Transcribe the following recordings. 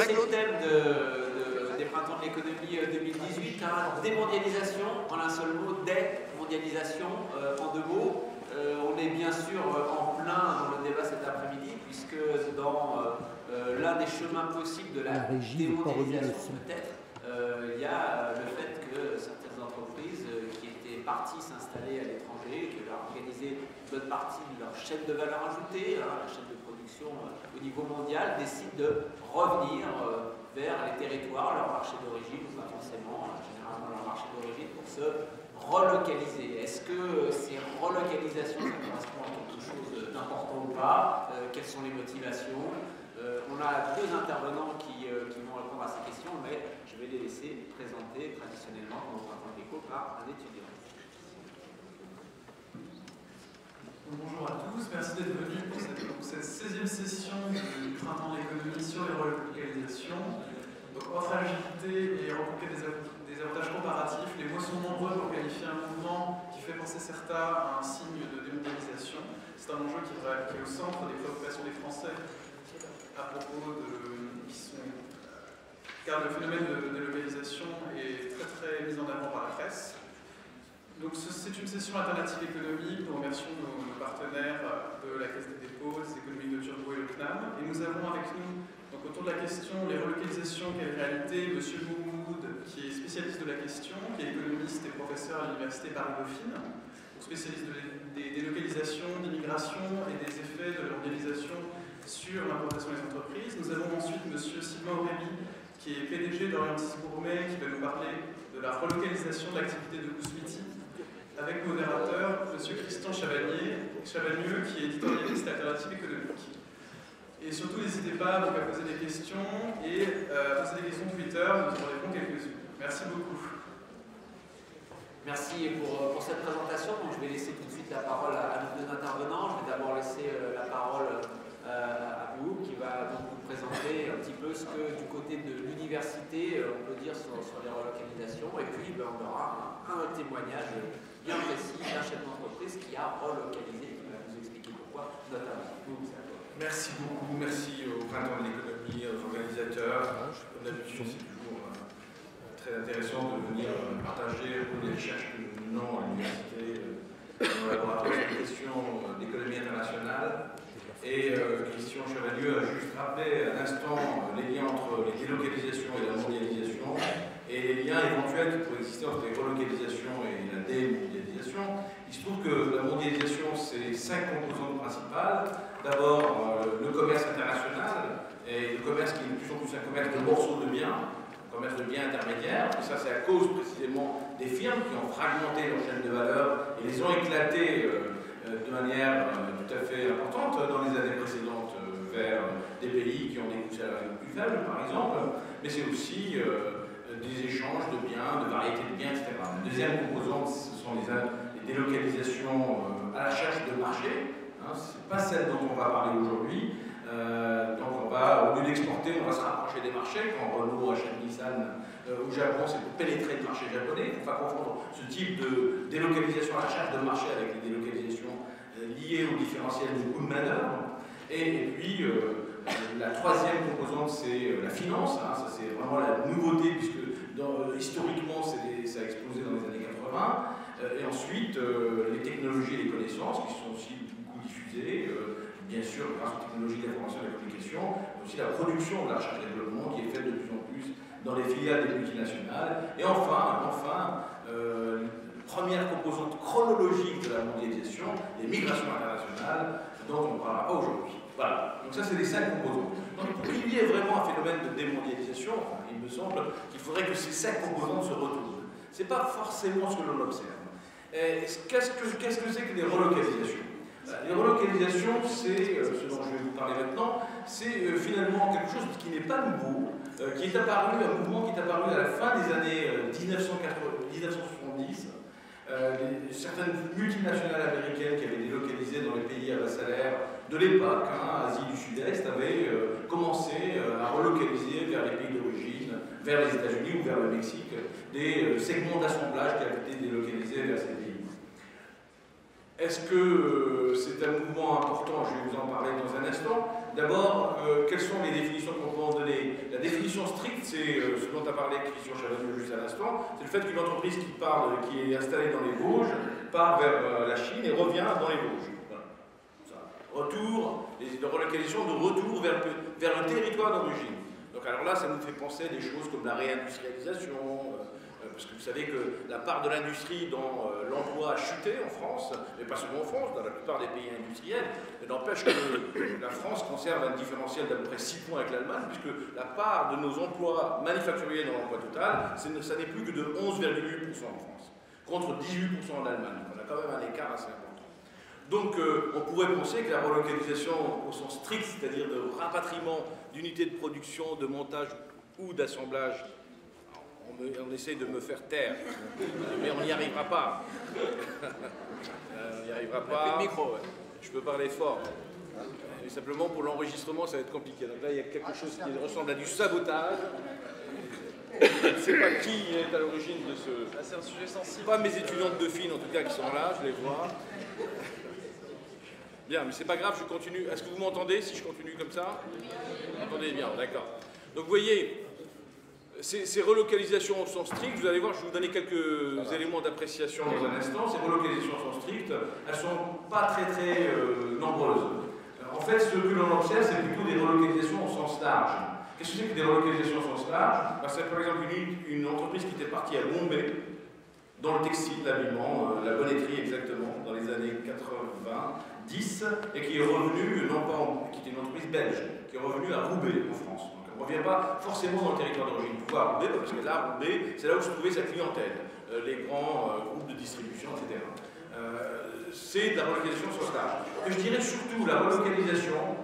c'est le thème des printemps de l'économie 2018, hein, démondialisation, en un seul mot, démondialisation, en deux mots. On est bien sûr en plein dans le débat cet après-midi, puisque dans l'un des chemins possibles de la démondialisation, peut-être, il y a le fait que certaines entreprises qui étaient parties s'installer à l'étranger, qui avaient organisé une bonne partie de leur chaîne de valeur ajoutée, hein, la chaîne de production au niveau mondial, décident de revenir vers les territoires, leur marché d'origine, ou pas forcément, généralement leur marché d'origine, pour se relocaliser. Est-ce que ces relocalisations, ça correspond à quelque chose d'important ou pas? Quelles sont les motivations? On a deux intervenants qui vont répondre à ces questions, mais je vais les laisser présenter traditionnellement au printemps de l'éco par un étudiant. Bonjour à tous, merci d'être venus pour cette 16e session du printemps de l'économie sur les relocalisations. Donc, entre agilité et rencontrer des avantages comparatifs, les mots sont nombreux pour qualifier un mouvement qui fait penser certains à un signe de démondialisation. C'est un enjeu qui est au centre des préoccupations des Français à propos car le phénomène de délocalisation est très mis en avant par la presse. Donc c'est une session alternative économique. Nous remercions nos partenaires de la Caisse des dépôts, des économies de Turbo et le CNAM. Et nous avons avec nous, donc, autour de la question les relocalisations, quelle réalité, M. Moumoud, qui est spécialiste de la question, qui est économiste et professeur à l'Université Paris-Dauphine, spécialiste des délocalisations, d'immigration et des effets de l'organisation sur l'implantation des entreprises. Nous avons ensuite M. Sylvain Aurélie, qui est PDG d'Orientis Gourmet, qui va nous parler de la relocalisation de l'activité de Kousmiti, avec modérateur M. Christian Chavagneux, qui est éditorialiste alternative économique. Et surtout, n'hésitez pas donc, à poser des questions et à poser des questions Twitter, nous en répondrons quelques-unes. Merci beaucoup. Merci pour cette présentation. Donc, je vais laisser tout de suite la parole à nos deux intervenants. Je vais d'abord laisser la parole à vous, qui va donc vous présenter un petit peu ce que, du côté de l'université, on peut dire sur les relocalisations. Et puis, on aura un témoignage bien précis d'un chef d'entreprise qui a relocalisé, qui va vous expliquer pourquoi, notamment. Merci beaucoup, merci au Printemps de l'économie, aux organisateurs. Comme d'habitude, c'est toujours très intéressant de venir partager les recherches que nous menons à l'université dans le laboratoire de questions d'économie internationale. Et Christian Chavagneux a juste rappelé à l'instant les liens entre les délocalisations et la mondialisation et les liens éventuels qui pourraient exister entre les relocalisations et la démondialisation. Il se trouve que la mondialisation, c'est 5 composantes principales. D'abord, le commerce international, et le commerce qui est de plus en plus un commerce de morceaux de biens, un commerce de biens intermédiaires. Et ça, c'est à cause précisément des firmes qui ont fragmenté leur chaîne de valeur et les ont éclatées de manière tout à fait importante dans les années précédentes vers des pays qui ont des coûts salariaux plus faibles, par exemple, mais c'est aussi des échanges de biens, de variétés de biens, etc. La deuxième composante, ce sont les délocalisations à la recherche de marché. Hein, ce n'est pas celle dont on va parler aujourd'hui. Donc on va, au lieu d'exporter, on va se rapprocher des marchés. Quand Renault achète Nissan au Japon, c'est pour pénétrer le marché japonais. Il ne faut pas confondre ce type de délocalisation à la recherche de marché avec les délocalisations liées au différentiel du coût de manœuvre. Et puis, la troisième composante, c'est la finance. Hein, ça, c'est vraiment la nouveauté, puisque historiquement, ça a explosé dans les années 80. Et ensuite, les technologies et les connaissances, qui sont aussi beaucoup diffusées, bien sûr, grâce aux technologies d'information et de la communication, mais aussi la production de la recherche et développement, qui est faite de plus en plus dans les filiales des multinationales. Et enfin, première composante chronologique de la mondialisation, les migrations internationales, dont on ne parlera pas aujourd'hui. Voilà, donc ça c'est les 5 composantes. Donc pour qu'il y ait vraiment un phénomène de démondialisation, il me semble qu'il faudrait que ces 5 composantes se retrouvent. Ce n'est pas forcément ce que l'on observe. Qu'est-ce que c'est que les relocalisations? Les relocalisations, c'est, ce dont je vais vous parler maintenant, c'est finalement quelque chose qui n'est pas nouveau, qui est apparu, un mouvement qui est apparu à la fin des années 1970. Certaines multinationales américaines qui avaient délocalisé dans les pays à bas salaire de l'époque, Asie du Sud-Est, avaient commencé à relocaliser vers les pays d'origine, vers les États-Unis ou vers le Mexique, des segments d'assemblage qui avaient été délocalisés vers ces pays. Est-ce que c'est un mouvement important? Je vais vous en parler dans un instant, D'abord, quelles sont les définitions qu'on peut en donner? La définition stricte, c'est ce dont a parlé Christian Chavagneux juste à l'instant, c'est le fait qu'une entreprise qui est installée dans les Vosges part vers la Chine et revient dans les Vosges. Voilà. Ça. Retour, de relocalisation de retour vers le territoire d'origine. Donc alors là, ça nous fait penser à des choses comme la réindustrialisation, parce que vous savez que la part de l'industrie dans l'emploi a chuté en France, mais pas seulement en France, dans la plupart des pays industriels. Mais n'empêche que la France conserve un différentiel d'à peu près 6 points avec l'Allemagne, puisque la part de nos emplois manufacturiers dans l'emploi total, ça n'est plus que de 11,8% en France, contre 18% en Allemagne. Donc on a quand même un écart assez important. Donc on pourrait penser que la relocalisation au sens strict, c'est-à-dire de rapatriement d'unités de production, de montage ou d'assemblage, on essaie de me faire taire, mais on n'y arrivera pas. On n'y arrivera pas. Je peux parler fort. Mais simplement pour l'enregistrement, ça va être compliqué. Donc là, il y a quelque chose qui ressemble à du sabotage. Je ne sais pas qui est à l'origine de ce... C'est un sujet sensible. Pas mes étudiantes de Dauphine, en tout cas, qui sont là, je les vois. Bien, mais c'est pas grave, je continue. Est-ce que vous m'entendez si je continue comme ça? Vous m'entendez bien, d'accord. Donc vous voyez, ces relocalisations au sens strict, vous allez voir, je vais vous donner quelques éléments d'appréciation dans un instant. Ces relocalisations au sens strict, elles ne sont pas très nombreuses. En fait, ce que l'on observe, c'est plutôt des relocalisations au sens large. Qu'est-ce que c'est que des relocalisations au sens large? C'est par exemple une entreprise qui était partie à Bombay, dans le textile, l'habillement, la bonneterie exactement, dans les années 90, et qui est revenue, qui était une entreprise belge, qui est revenue à Roubaix, en France. Donc on ne revient pas forcément dans le territoire d'origine. Pourquoi à Roubaix? Parce que là, Roubaix, c'est là où se trouvait sa clientèle, les grands groupes de distribution, etc. C'est de la relocalisation sur large. Et je dirais surtout, la relocalisation,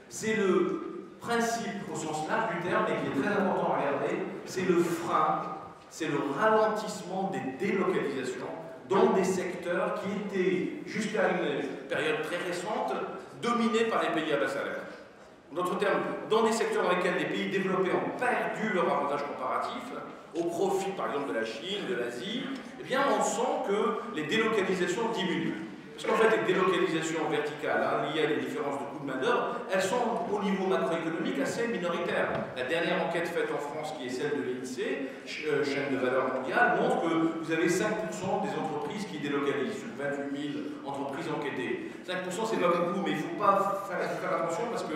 c'est le principe au sens large du terme, et qui est très important à regarder, c'est le frein, c'est le ralentissement des délocalisations dans des secteurs qui étaient, jusqu'à une période très récente, dominés par les pays à bas salaire. En d'autres termes, dans des secteurs dans lesquels les pays développés ont perdu leur avantage comparatif, au profit par exemple de la Chine, de l'Asie, eh bien on sent que les délocalisations diminuent. Parce qu'en fait, les délocalisations verticales liées à des différences de coûts de main-d'œuvre, elles sont au niveau macroéconomique assez minoritaires. La dernière enquête faite en France, qui est celle de l'INSEE, chaîne de valeur mondiale, montre que vous avez 5% des entreprises qui délocalisent, sur 28 000 entreprises enquêtées. 5%, c'est pas beaucoup, mais il ne faut pas faire attention parce que,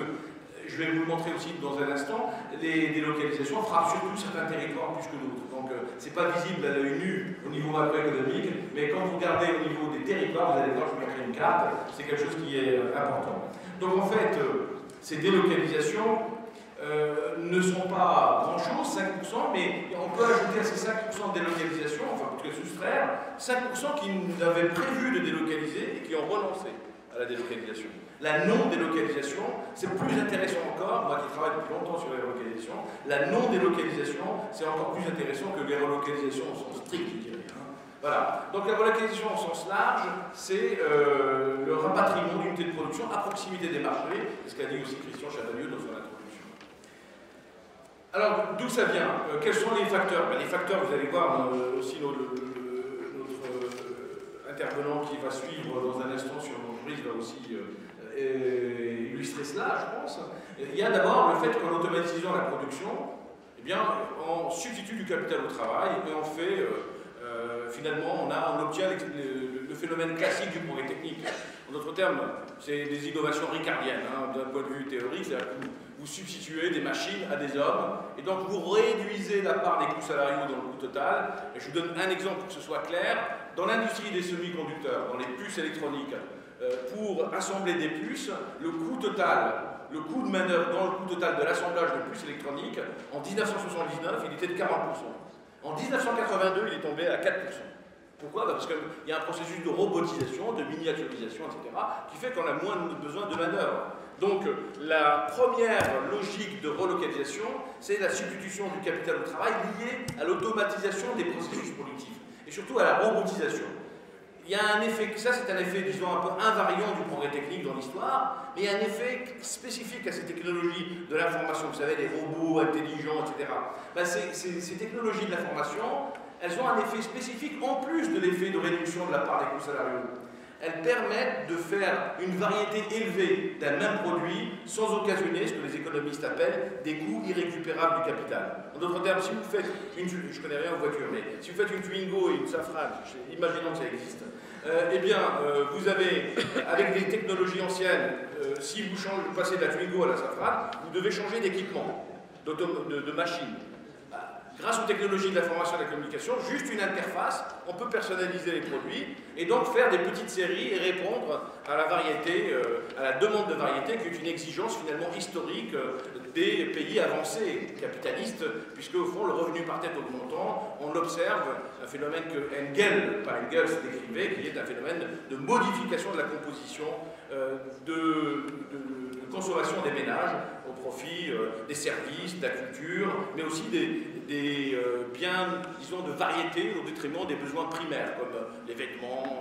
je vais vous le montrer aussi dans un instant, les délocalisations frappent surtout certains territoires plus que d'autres. Donc, ce n'est pas visible à l'œil nu au niveau macroéconomique, mais quand vous regardez au niveau des territoires, vous allez voir, je vous montrer une carte, c'est quelque chose qui est important. Donc, en fait, ces délocalisations ne sont pas grand-chose, 5%, mais on peut ajouter à ces 5% de délocalisation, enfin, pour soustraire, 5% qui avaient prévu de délocaliser et qui ont renoncé à la délocalisation. La non-délocalisation, c'est plus intéressant encore, moi qui travaille depuis longtemps sur les relocalisations, la non-délocalisation, c'est encore plus intéressant que les relocalisations au sens strict, je dirais. Voilà. Donc la relocalisation au sens large, c'est le rapatriement d'unités de production à proximité des marchés, c'est ce qu'a dit aussi Christian Chavagneux dans son introduction. Alors, d'où ça vient? Quels sont les facteurs? Les facteurs, vous allez voir aussi notre intervenant qui va suivre dans un instant sur l'entreprise va aussi illustrer cela, je pense. Il y a d'abord le fait qu'en automatisant la production, eh bien, on substitue du capital au travail et on fait, finalement, on obtient le phénomène classique du progrès technique. En d'autres termes, c'est des innovations ricardiennes, d'un point de vue théorique, c'est-à-dire que vous substituez des machines à des hommes, et donc vous réduisez la part des coûts salariaux dans le coût total. Et je vous donne un exemple pour que ce soit clair. Dans l'industrie des semi-conducteurs, dans les puces électroniques, pour assembler des puces, le coût total, le coût de main-d'œuvre dans le coût total de l'assemblage de puces électroniques, en 1979, il était de 40%. En 1982, il est tombé à 4%. Pourquoi? Parce qu'il y a un processus de robotisation, de miniaturisation, etc., qui fait qu'on a moins besoin de main-d'œuvre. Donc, la première logique de relocalisation, c'est la substitution du capital au travail liée à l'automatisation des processus productifs, et surtout à la robotisation. Il y a un effet, ça c'est un effet, disons, un peu invariant du progrès technique dans l'histoire, mais il y a un effet spécifique à ces technologies de l'information, vous savez, les robots intelligents, etc. Ben, ces technologies de l'information, elles ont un effet spécifique en plus de l'effet de réduction de la part des coûts salariaux. elles permettent de faire une variété élevée d'un même produit sans occasionner ce que les économistes appellent des coûts irrécupérables du capital. En d'autres termes, si vous faites je connais rien aux voitures, mais si vous faites une Twingo et une Safran, imaginons que ça existe, vous avez, avec des technologies anciennes, si vous passez de la Twingo à la Safran, vous devez changer d'équipement, de machine. Grâce aux technologies de l'information et de la communication, juste une interface, on peut personnaliser les produits et donc faire des petites séries et répondre à la variété, à la demande de variété qui est une exigence finalement historique des pays avancés capitalistes, puisque au fond le revenu par tête augmentant, on observe un phénomène que Engels, par Engels, décrivait, qui est un phénomène de modification de la composition de consommation des ménages au profit des services, de la culture, mais aussi des biens, disons, de variété au détriment des besoins primaires, comme les vêtements,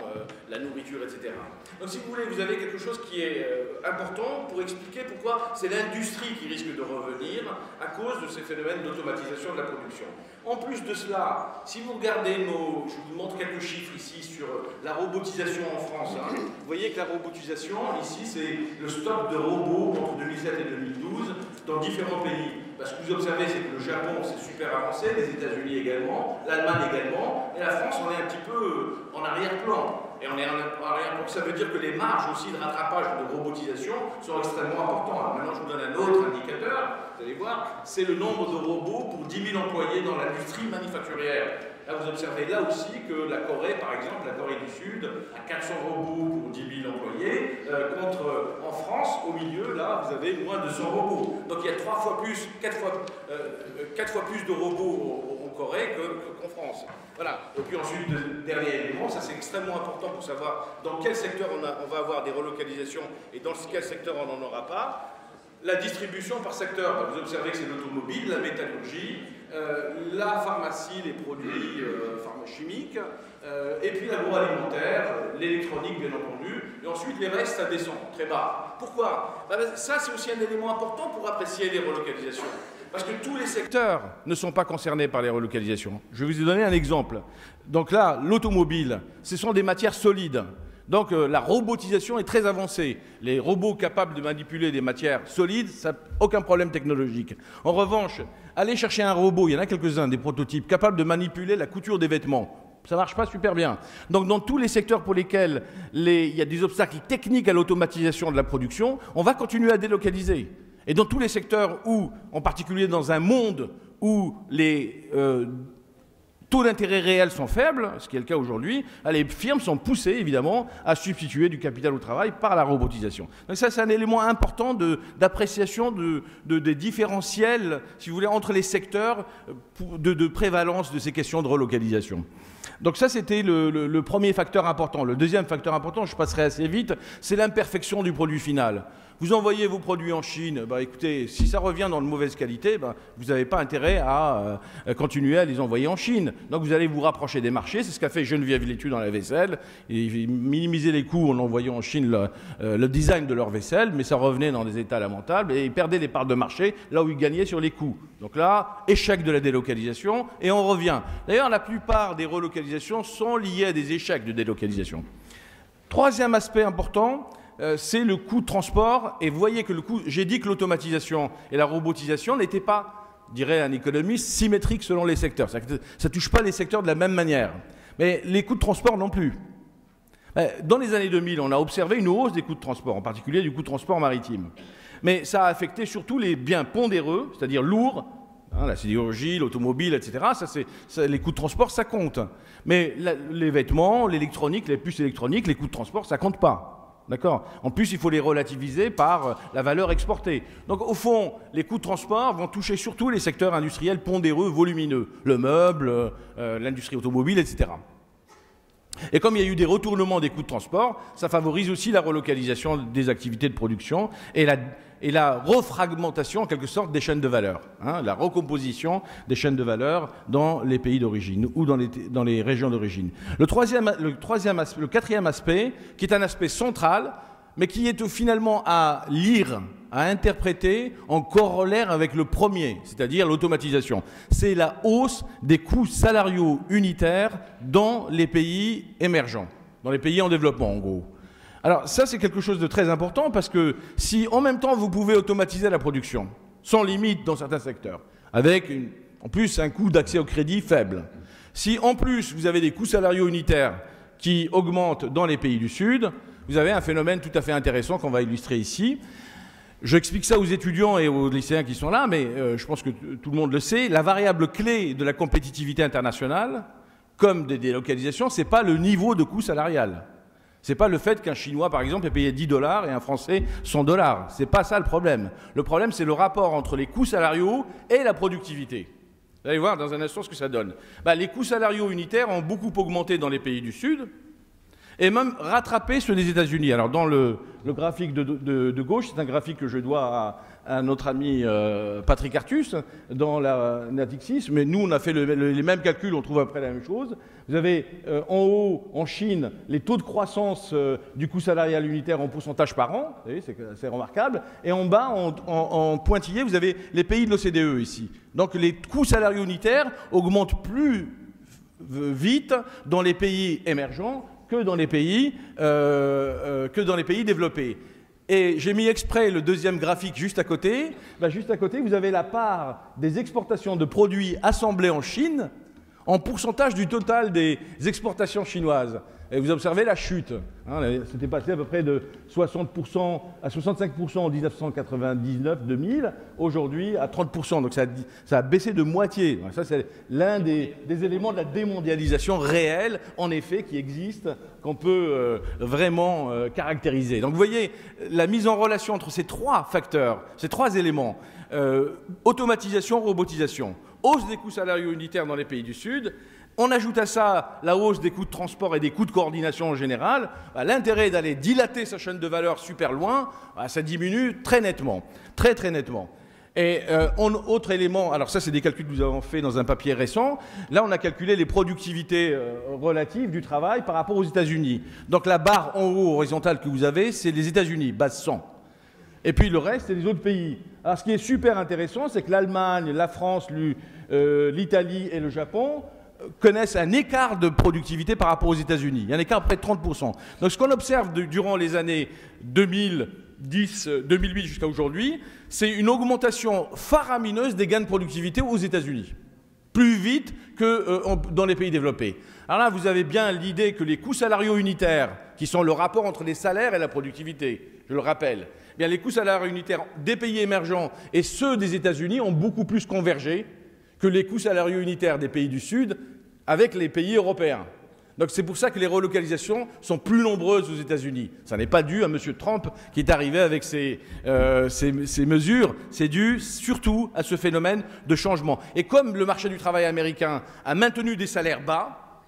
la nourriture, etc. Donc si vous voulez, vous avez quelque chose qui est important pour expliquer pourquoi c'est l'industrie qui risque de revenir à cause de ces phénomènes d'automatisation de la production. En plus de cela, si vous regardez je vous montre quelques chiffres ici sur la robotisation en France. Hein. Vous voyez que la robotisation, ici, c'est le stock de robots entre 2007 et 2012 dans différents pays. Ce que vous observez, c'est que le Japon, c'est super avancé, les États-Unis également, l'Allemagne également, et la France, on est un petit peu en arrière-plan. Et on est en arrière-plan, ça veut dire que les marges aussi de rattrapage de robotisation sont extrêmement importantes. Alors maintenant, je vous donne un autre indicateur, vous allez voir, c'est le nombre de robots pour 10 000 employés dans l'industrie manufacturière. Là, vous observez là aussi que la Corée, par exemple, la Corée du Sud, a 400 robots pour 10 000 employés, contre, en France, au milieu, là, vous avez moins de 100 robots. Donc il y a 4 fois plus de robots en Corée qu'en France. Voilà. Et puis ensuite, dernier élément, ça c'est extrêmement important pour savoir dans quel secteur on va avoir des relocalisations et dans quel secteur on n'en aura pas. La distribution par secteur, vous observez que c'est l'automobile, la métallurgie, la pharmacie, les produits pharmachimiques, et puis l'agroalimentaire, l'électronique bien entendu, et ensuite les restes ça descend très bas. Pourquoi? Ça c'est aussi un élément important pour apprécier les relocalisations. Parce que tous les secteurs ne sont pas concernés par les relocalisations. Je vais vous donner un exemple. Donc là, l'automobile, ce sont des matières solides. Donc la robotisation est très avancée. Les robots capables de manipuler des matières solides, ça n'a aucun problème technologique. En revanche, allez chercher un robot, il y en a quelques-uns, des prototypes, capables de manipuler la couture des vêtements. Ça ne marche pas super bien. Donc dans tous les secteurs pour lesquels il y a des obstacles techniques à l'automatisation de la production, on va continuer à délocaliser. Et dans tous les secteurs où, en particulier dans un monde où les taux d'intérêt réels sont faibles, ce qui est le cas aujourd'hui, les firmes sont poussées, évidemment, à substituer du capital au travail par la robotisation. Donc ça, c'est un élément important d'appréciation des différentiels, si vous voulez, entre les secteurs de prévalence de ces questions de relocalisation. Donc ça, c'était le premier facteur important. Le deuxième facteur important, je passerai assez vite, c'est l'imperfection du produit final. Vous envoyez vos produits en Chine, écoutez, si ça revient dans de mauvaise qualité, vous n'avez pas intérêt à continuer à les envoyer en Chine. Donc vous allez vous rapprocher des marchés, c'est ce qu'a fait Geneviève Létu dans la vaisselle. Ils minimisaient les coûts en envoyant en Chine le design de leur vaisselle, mais ça revenait dans des états lamentables et ils perdaient des parts de marché là où ils gagnaient sur les coûts. Donc là, échec de la délocalisation et on revient. D'ailleurs, la plupart des relocalisations sont liées à des échecs de délocalisation. Troisième aspect important, c'est le coût de transport. Et vous voyez que j'ai dit que l'automatisation et la robotisation n'étaient pas, dirait un économiste, symétriques selon les secteurs. Ça ne touche pas les secteurs de la même manière. Mais les coûts de transport non plus. Dans les années 2000, on a observé une hausse des coûts de transport, en particulier du coût de transport maritime. Mais ça a affecté surtout les biens pondéreux, c'est-à-dire lourds, la sidérurgie, l'automobile, etc. Les coûts de transport, ça compte. Mais les vêtements, l'électronique, les puces électroniques, les coûts de transport, ça ne compte pas. D'accord ? En plus, il faut les relativiser par la valeur exportée. Donc, au fond, les coûts de transport vont toucher surtout les secteurs industriels pondéreux, volumineux. Le meuble, l'industrie automobile, etc. Et comme il y a eu des retournements des coûts de transport, ça favorise aussi la relocalisation des activités de production et la refragmentation, en quelque sorte, des chaînes de valeur, la recomposition des chaînes de valeur dans les pays d'origine ou dans les régions d'origine. Le quatrième aspect, qui est un aspect central, mais qui est finalement à lire, à interpréter en corollaire avec le premier, c'est-à-dire l'automatisation. C'est la hausse des coûts salariaux unitaires dans les pays émergents. dans les pays en développement, en gros. Alors ça, c'est quelque chose de très important parce que si en même temps vous pouvez automatiser la production, sans limite dans certains secteurs, avec en plus un coût d'accès au crédit faible, si en plus vous avez des coûts salariaux unitaires qui augmentent dans les pays du Sud, vous avez un phénomène tout à fait intéressant qu'on va illustrer ici. J'explique ça aux étudiants et aux lycéens qui sont là, mais je pense que tout le monde le sait. La variable clé de la compétitivité internationale, comme des délocalisations, ce n'est pas le niveau de coût salarial. Ce n'est pas le fait qu'un Chinois, par exemple, est payé 10 $ et un Français 100 $. Ce n'est pas ça le problème. Le problème, c'est le rapport entre les coûts salariaux et la productivité. Vous allez voir dans un instant ce que ça donne. Les coûts salariaux unitaires ont beaucoup augmenté dans les pays du Sud, et même rattraper ceux des États-Unis. Alors dans le graphique de gauche, c'est un graphique que je dois à notre ami Patrick Artus dans la Natixis, mais nous on a fait les mêmes calculs, on trouve après la même chose. Vous avez en haut, en Chine, les taux de croissance du coût salarial unitaire en pourcentage par an, vous voyez, c'est remarquable, et en bas, en pointillé, vous avez les pays de l'OCDE ici. Donc les coûts salariaux unitaires augmentent plus vite dans les pays émergents que dans les pays développés. Et j'ai mis exprès le deuxième graphique juste à côté. Juste à côté, vous avez la part des exportations de produits assemblés en Chine en pourcentage du total des exportations chinoises. Et vous observez la chute. C'était passé à peu près de 60% à 65% en 1999-2000, aujourd'hui à 30%. Donc ça a baissé de moitié. Ça, c'est l'un des éléments de la démondialisation réelle, en effet, qui existe, qu'on peut vraiment caractériser. Donc vous voyez, la mise en relation entre ces trois facteurs, ces trois éléments, automatisation, robotisation, hausse des coûts salariaux unitaires dans les pays du Sud. On ajoute à ça la hausse des coûts de transport et des coûts de coordination en général. L'intérêt d'aller dilater sa chaîne de valeur super loin, ça diminue très nettement, très très nettement. Et autre élément, alors ça c'est des calculs que nous avons fait dans un papier récent. Là on a calculé les productivités relatives du travail par rapport aux États-Unis. Donc la barre en haut horizontale que vous avez, c'est les États-Unis, base 100. Et puis le reste, c'est les autres pays. Alors ce qui est super intéressant, c'est que l'Allemagne, la France, l'Italie et le Japon connaissent un écart de productivité par rapport aux États-Unis. Il y a un écart de près de 30%. Donc ce qu'on observe durant les années 2008 jusqu'à aujourd'hui, c'est une augmentation faramineuse des gains de productivité aux États-Unis. Plus vite que dans les pays développés. Alors là, vous avez bien l'idée que les coûts salariaux unitaires, qui sont le rapport entre les salaires et la productivité, je le rappelle, bien les coûts salariaux unitaires des pays émergents et ceux des États-Unis ont beaucoup plus convergé que les coûts salariaux unitaires des pays du Sud avec les pays européens. Donc c'est pour ça que les relocalisations sont plus nombreuses aux États-Unis. Ça n'est pas dû à M. Trump qui est arrivé avec ces mesures, c'est dû surtout à ce phénomène de changement. Et comme le marché du travail américain a maintenu des salaires bas,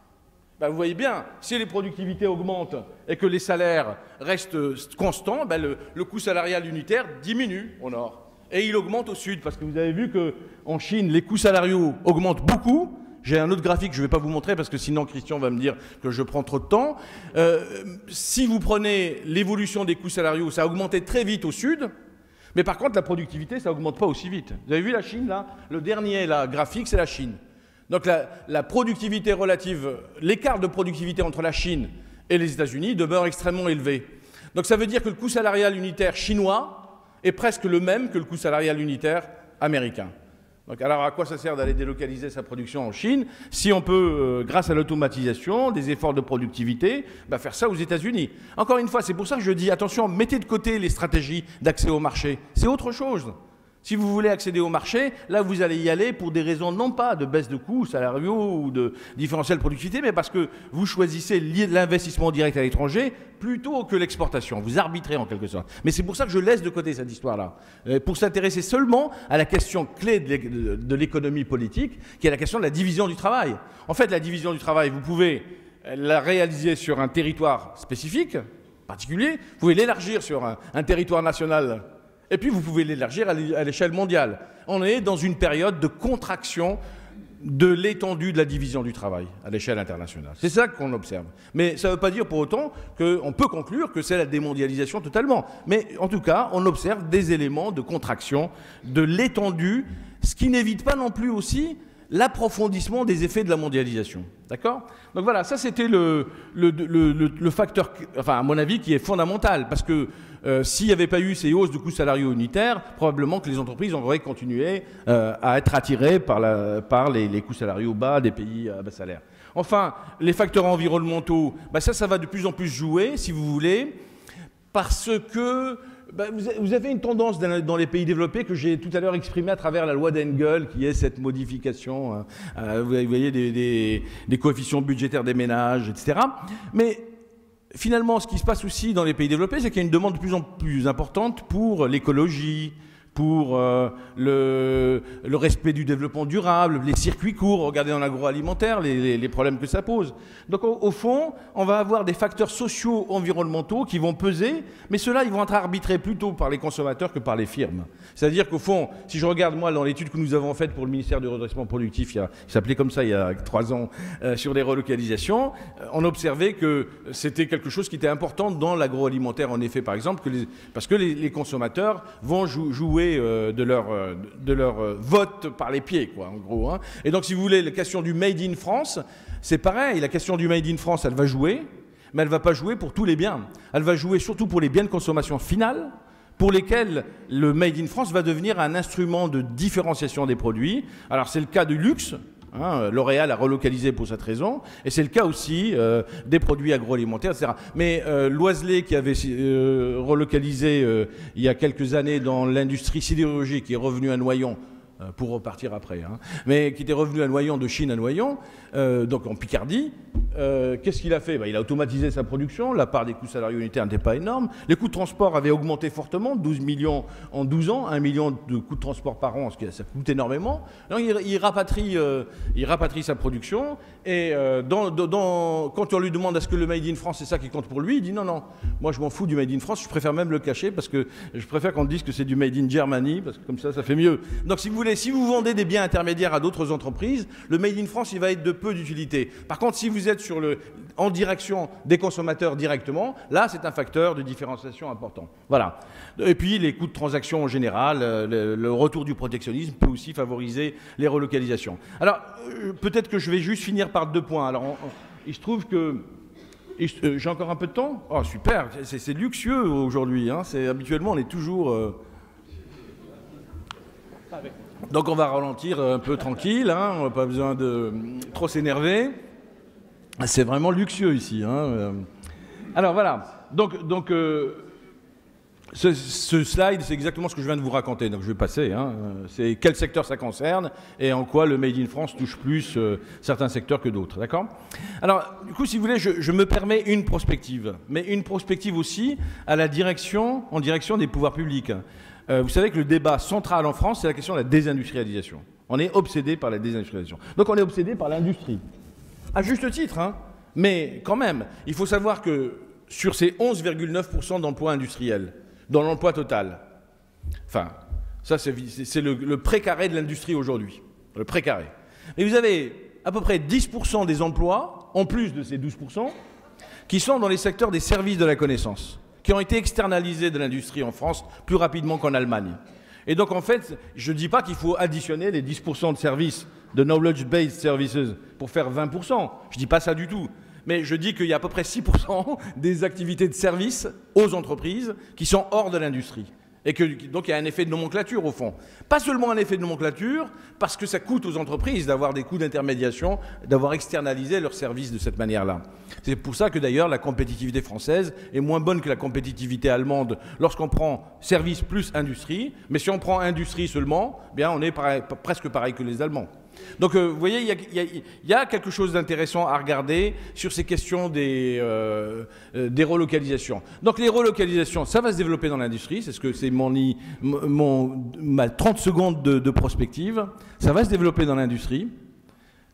vous voyez bien, si les productivités augmentent et que les salaires restent constants, le coût salarial unitaire diminue au nord. Et il augmente au sud, parce que vous avez vu qu'en Chine, les coûts salariaux augmentent beaucoup. J'ai un autre graphique que je ne vais pas vous montrer, parce que sinon Christian va me dire que je prends trop de temps. Si vous prenez l'évolution des coûts salariaux, ça a augmenté très vite au sud, mais par contre, la productivité, ça n'augmente pas aussi vite. Vous avez vu la Chine, là? Le dernier graphique, c'est la Chine. Donc la productivité relative, l'écart de productivité entre la Chine et les États-Unis demeure extrêmement élevé. Donc ça veut dire que le coût salarial unitaire chinois est presque le même que le coût salarial unitaire américain. Donc, alors à quoi ça sert d'aller délocaliser sa production en Chine si on peut, grâce à l'automatisation, des efforts de productivité, faire ça aux États-Unis? Encore une fois, c'est pour ça que je dis, attention, mettez de côté les stratégies d'accès au marché. C'est autre chose. Si vous voulez accéder au marché, là, vous allez y aller pour des raisons non pas de baisse de coûts salariaux ou de différentiel de productivité, mais parce que vous choisissez l'investissement direct à l'étranger plutôt que l'exportation. Vous arbitrez en quelque sorte. Mais c'est pour ça que je laisse de côté cette histoire-là, pour s'intéresser seulement à la question clé de l'économie politique, qui est la question de la division du travail. En fait, la division du travail, vous pouvez la réaliser sur un territoire spécifique, particulier, vous pouvez l'élargir sur un territoire national. Et puis, vous pouvez l'élargir à l'échelle mondiale. On est dans une période de contraction de l'étendue de la division du travail à l'échelle internationale. C'est ça qu'on observe. Mais ça ne veut pas dire pour autant qu'on peut conclure que c'est la démondialisation totalement. Mais en tout cas, on observe des éléments de contraction de l'étendue, ce qui n'évite pas non plus aussi l'approfondissement des effets de la mondialisation. D'accord? Donc voilà, ça c'était le facteur, enfin à mon avis, qui est fondamental, parce que s'il n'y avait pas eu ces hausses de coûts salariaux unitaires, probablement que les entreprises auraient continué à être attirées par les coûts salariaux bas des pays à bas salaire. Enfin, les facteurs environnementaux, bah ça va de plus en plus jouer, si vous voulez, parce que vous avez une tendance dans les pays développés que j'ai tout à l'heure exprimée à travers la loi d'Engel, qui est cette modification, vous voyez, des coefficients budgétaires des ménages, etc. Mais finalement, ce qui se passe aussi dans les pays développés, c'est qu'il y a une demande de plus en plus importante pour l'écologie, pour le respect du développement durable, les circuits courts, regardez dans l'agroalimentaire les problèmes que ça pose. Donc au fond, on va avoir des facteurs sociaux, environnementaux qui vont peser, mais ceux-là, ils vont être arbitrés plutôt par les consommateurs que par les firmes. C'est-à-dire qu'au fond, si je regarde moi dans l'étude que nous avons faite pour le ministère du redressement productif, il s'appelait comme ça il y a 3 ans, sur les relocalisations, on observait que c'était quelque chose qui était important dans l'agroalimentaire, en effet, par exemple, parce que les consommateurs vont jouer de leur vote par les pieds, quoi, en gros. Hein. Et donc, si vous voulez, la question du Made in France, c'est pareil. La question du Made in France, elle va jouer, mais elle ne va pas jouer pour tous les biens. Elle va jouer surtout pour les biens de consommation finale, pour lesquels le Made in France va devenir un instrument de différenciation des produits. Alors, c'est le cas du luxe. Hein, L'Oréal a relocalisé pour cette raison, et c'est le cas aussi des produits agroalimentaires, etc. Mais Loiselet, qui avait relocalisé il y a quelques années dans l'industrie sidérurgique, qui est revenu à Noyon, pour repartir après, hein, mais qui était revenu à Noyon, de Chine à Noyon, donc en Picardie, qu'est-ce qu'il a fait? Il a automatisé sa production, la part des coûts salariaux unitaires n'était pas énorme, les coûts de transport avaient augmenté fortement, 12 millions en 12 ans, 1 million de coûts de transport par an, ça coûte énormément. Donc il rapatrie sa production, et quand on lui demande est-ce que le Made in France c'est ça qui compte pour lui, il dit non, moi je m'en fous du Made in France, je préfère même le cacher, parce que je préfère qu'on dise que c'est du Made in Germany, parce que comme ça fait mieux. Donc si vous voulez, si vous vendez des biens intermédiaires à d'autres entreprises, le Made in France, il va être de peu d'utilité. Par contre, si vous êtes en direction des consommateurs directement, là, c'est un facteur de différenciation important. Voilà. Et puis, les coûts de transaction en général, le retour du protectionnisme peut aussi favoriser les relocalisations. Alors, peut-être que je vais juste finir par 2 points. Alors, il se trouve que... j'ai encore un peu de temps? Oh, super, c'est luxueux aujourd'hui. Hein. Habituellement, on est toujours... Donc on va ralentir un peu tranquille, hein, on n'a pas besoin de trop s'énerver. C'est vraiment luxueux ici. Hein. Alors voilà, donc ce slide, c'est exactement ce que je viens de vous raconter, donc je vais passer. Hein. C'est quel secteur ça concerne et en quoi le Made in France touche plus certains secteurs que d'autres, d'accord? Alors, du coup, si vous voulez, je me permets une prospective, mais une prospective aussi en direction des pouvoirs publics. Vous savez que le débat central en France, c'est la question de la désindustrialisation. On est obsédé par la désindustrialisation. Donc on est obsédé par l'industrie. À juste titre, hein. Mais quand même, il faut savoir que sur ces 11,9% d'emplois industriels, dans l'emploi total, enfin, ça c'est le précaré de l'industrie aujourd'hui, le précaré. Et vous avez à peu près 10% des emplois, en plus de ces 12%, qui sont dans les secteurs des services de la connaissance, qui ont été externalisés de l'industrie en France plus rapidement qu'en Allemagne. Et donc, en fait, je ne dis pas qu'il faut additionner les 10% de services, de knowledge-based services, pour faire 20%. Je ne dis pas ça du tout. Mais je dis qu'il y a à peu près 6% des activités de services aux entreprises qui sont hors de l'industrie. Et que, donc il y a un effet de nomenclature au fond. Pas seulement un effet de nomenclature, parce que ça coûte aux entreprises d'avoir des coûts d'intermédiation, d'avoir externalisé leurs services de cette manière-là. C'est pour ça que d'ailleurs la compétitivité française est moins bonne que la compétitivité allemande lorsqu'on prend service plus industrie, mais si on prend industrie seulement, bien on est presque pareil que les Allemands. Donc vous voyez, il y a quelque chose d'intéressant à regarder sur ces questions des relocalisations. Donc les relocalisations, ça va se développer dans l'industrie, c'est ce que c'est ma 30 secondes de prospective, ça va se développer dans l'industrie,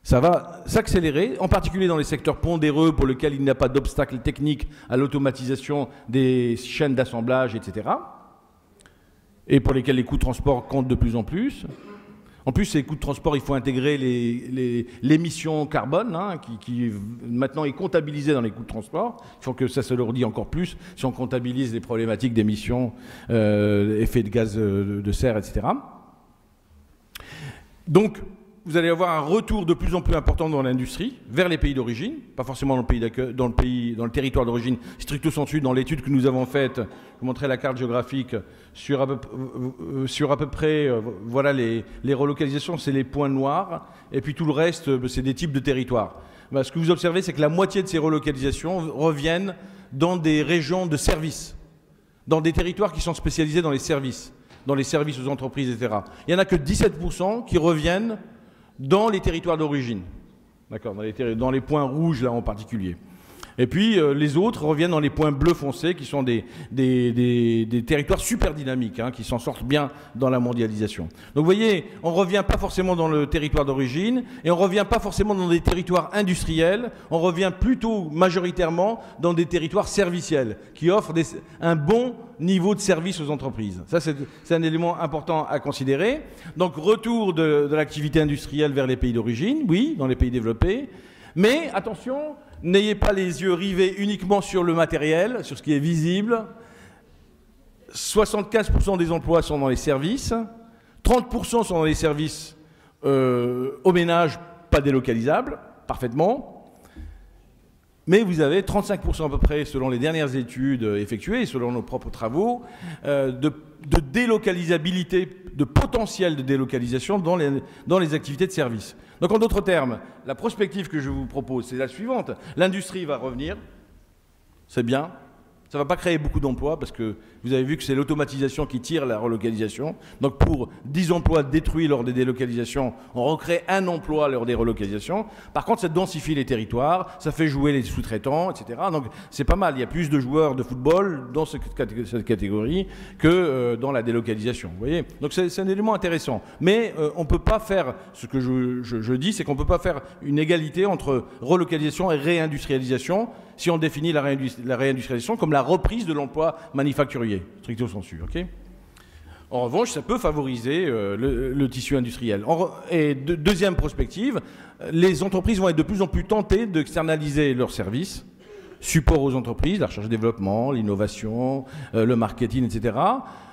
ça va s'accélérer, en particulier dans les secteurs pondéreux pour lesquels il n'y a pas d'obstacle technique à l'automatisation des chaînes d'assemblage, etc. Et pour lesquels les coûts de transport comptent de plus en plus. En plus, ces coûts de transport, il faut intégrer l'émission carbone, hein, qui maintenant est comptabilisée dans les coûts de transport. Il faut que ça se leur dit encore plus si on comptabilise les problématiques d'émissions, effets de gaz de serre, etc. Donc, vous allez avoir un retour de plus en plus important dans l'industrie, vers les pays d'origine, pas forcément dans le territoire d'origine stricto sensu. Dans l'étude que nous avons faite, je vous montrerai la carte géographique, sur à peu près, voilà les relocalisations, c'est les points noirs, et puis tout le reste, c'est des types de territoires. Ce que vous observez, c'est que la moitié de ces relocalisations reviennent dans des régions de services, dans des territoires qui sont spécialisés dans les services aux entreprises, etc. Il n'y en a que 17% qui reviennent dans les territoires d'origine, d'accord, dans les points rouges là en particulier. Et puis les autres reviennent dans les points bleus foncés, qui sont des territoires super dynamiques, hein, qui s'en sortent bien dans la mondialisation. Donc vous voyez, on ne revient pas forcément dans le territoire d'origine, et on ne revient pas forcément dans des territoires industriels, on revient plutôt majoritairement dans des territoires serviciels, qui offrent un bon niveau de service aux entreprises. Ça, c'est un élément important à considérer. Donc retour de l'activité industrielle vers les pays d'origine, oui, dans les pays développés, mais attention, n'ayez pas les yeux rivés uniquement sur le matériel, sur ce qui est visible. 75% des emplois sont dans les services, 30% sont dans les services au ménage, pas délocalisables, parfaitement. Mais vous avez 35% à peu près, selon les dernières études effectuées, selon nos propres travaux, de délocalisabilité, de potentiel de délocalisation dans les activités de service. Donc en d'autres termes, la prospective que je vous propose, c'est la suivante. L'industrie va revenir, c'est bien. Ça ne va pas créer beaucoup d'emplois parce que vous avez vu que c'est l'automatisation qui tire la relocalisation. Donc pour 10 emplois détruits lors des délocalisations, on recrée un emploi lors des relocalisations. Par contre, ça densifie les territoires, ça fait jouer les sous-traitants, etc. Donc c'est pas mal. Il y a plus de joueurs de football dans cette catégorie que dans la délocalisation. Vous voyez ? Donc c'est un élément intéressant. Mais on ne peut pas faire, ce que je dis, c'est qu'on ne peut pas faire une égalité entre relocalisation et réindustrialisation si on définit la réindustrialisation comme la reprise de l'emploi manufacturier, stricto sensu. Okay ? En revanche, ça peut favoriser le tissu industriel. Et deuxième prospective, les entreprises vont être de plus en plus tentées d'externaliser leurs services, support aux entreprises, la recherche et développement, l'innovation, le marketing, etc.,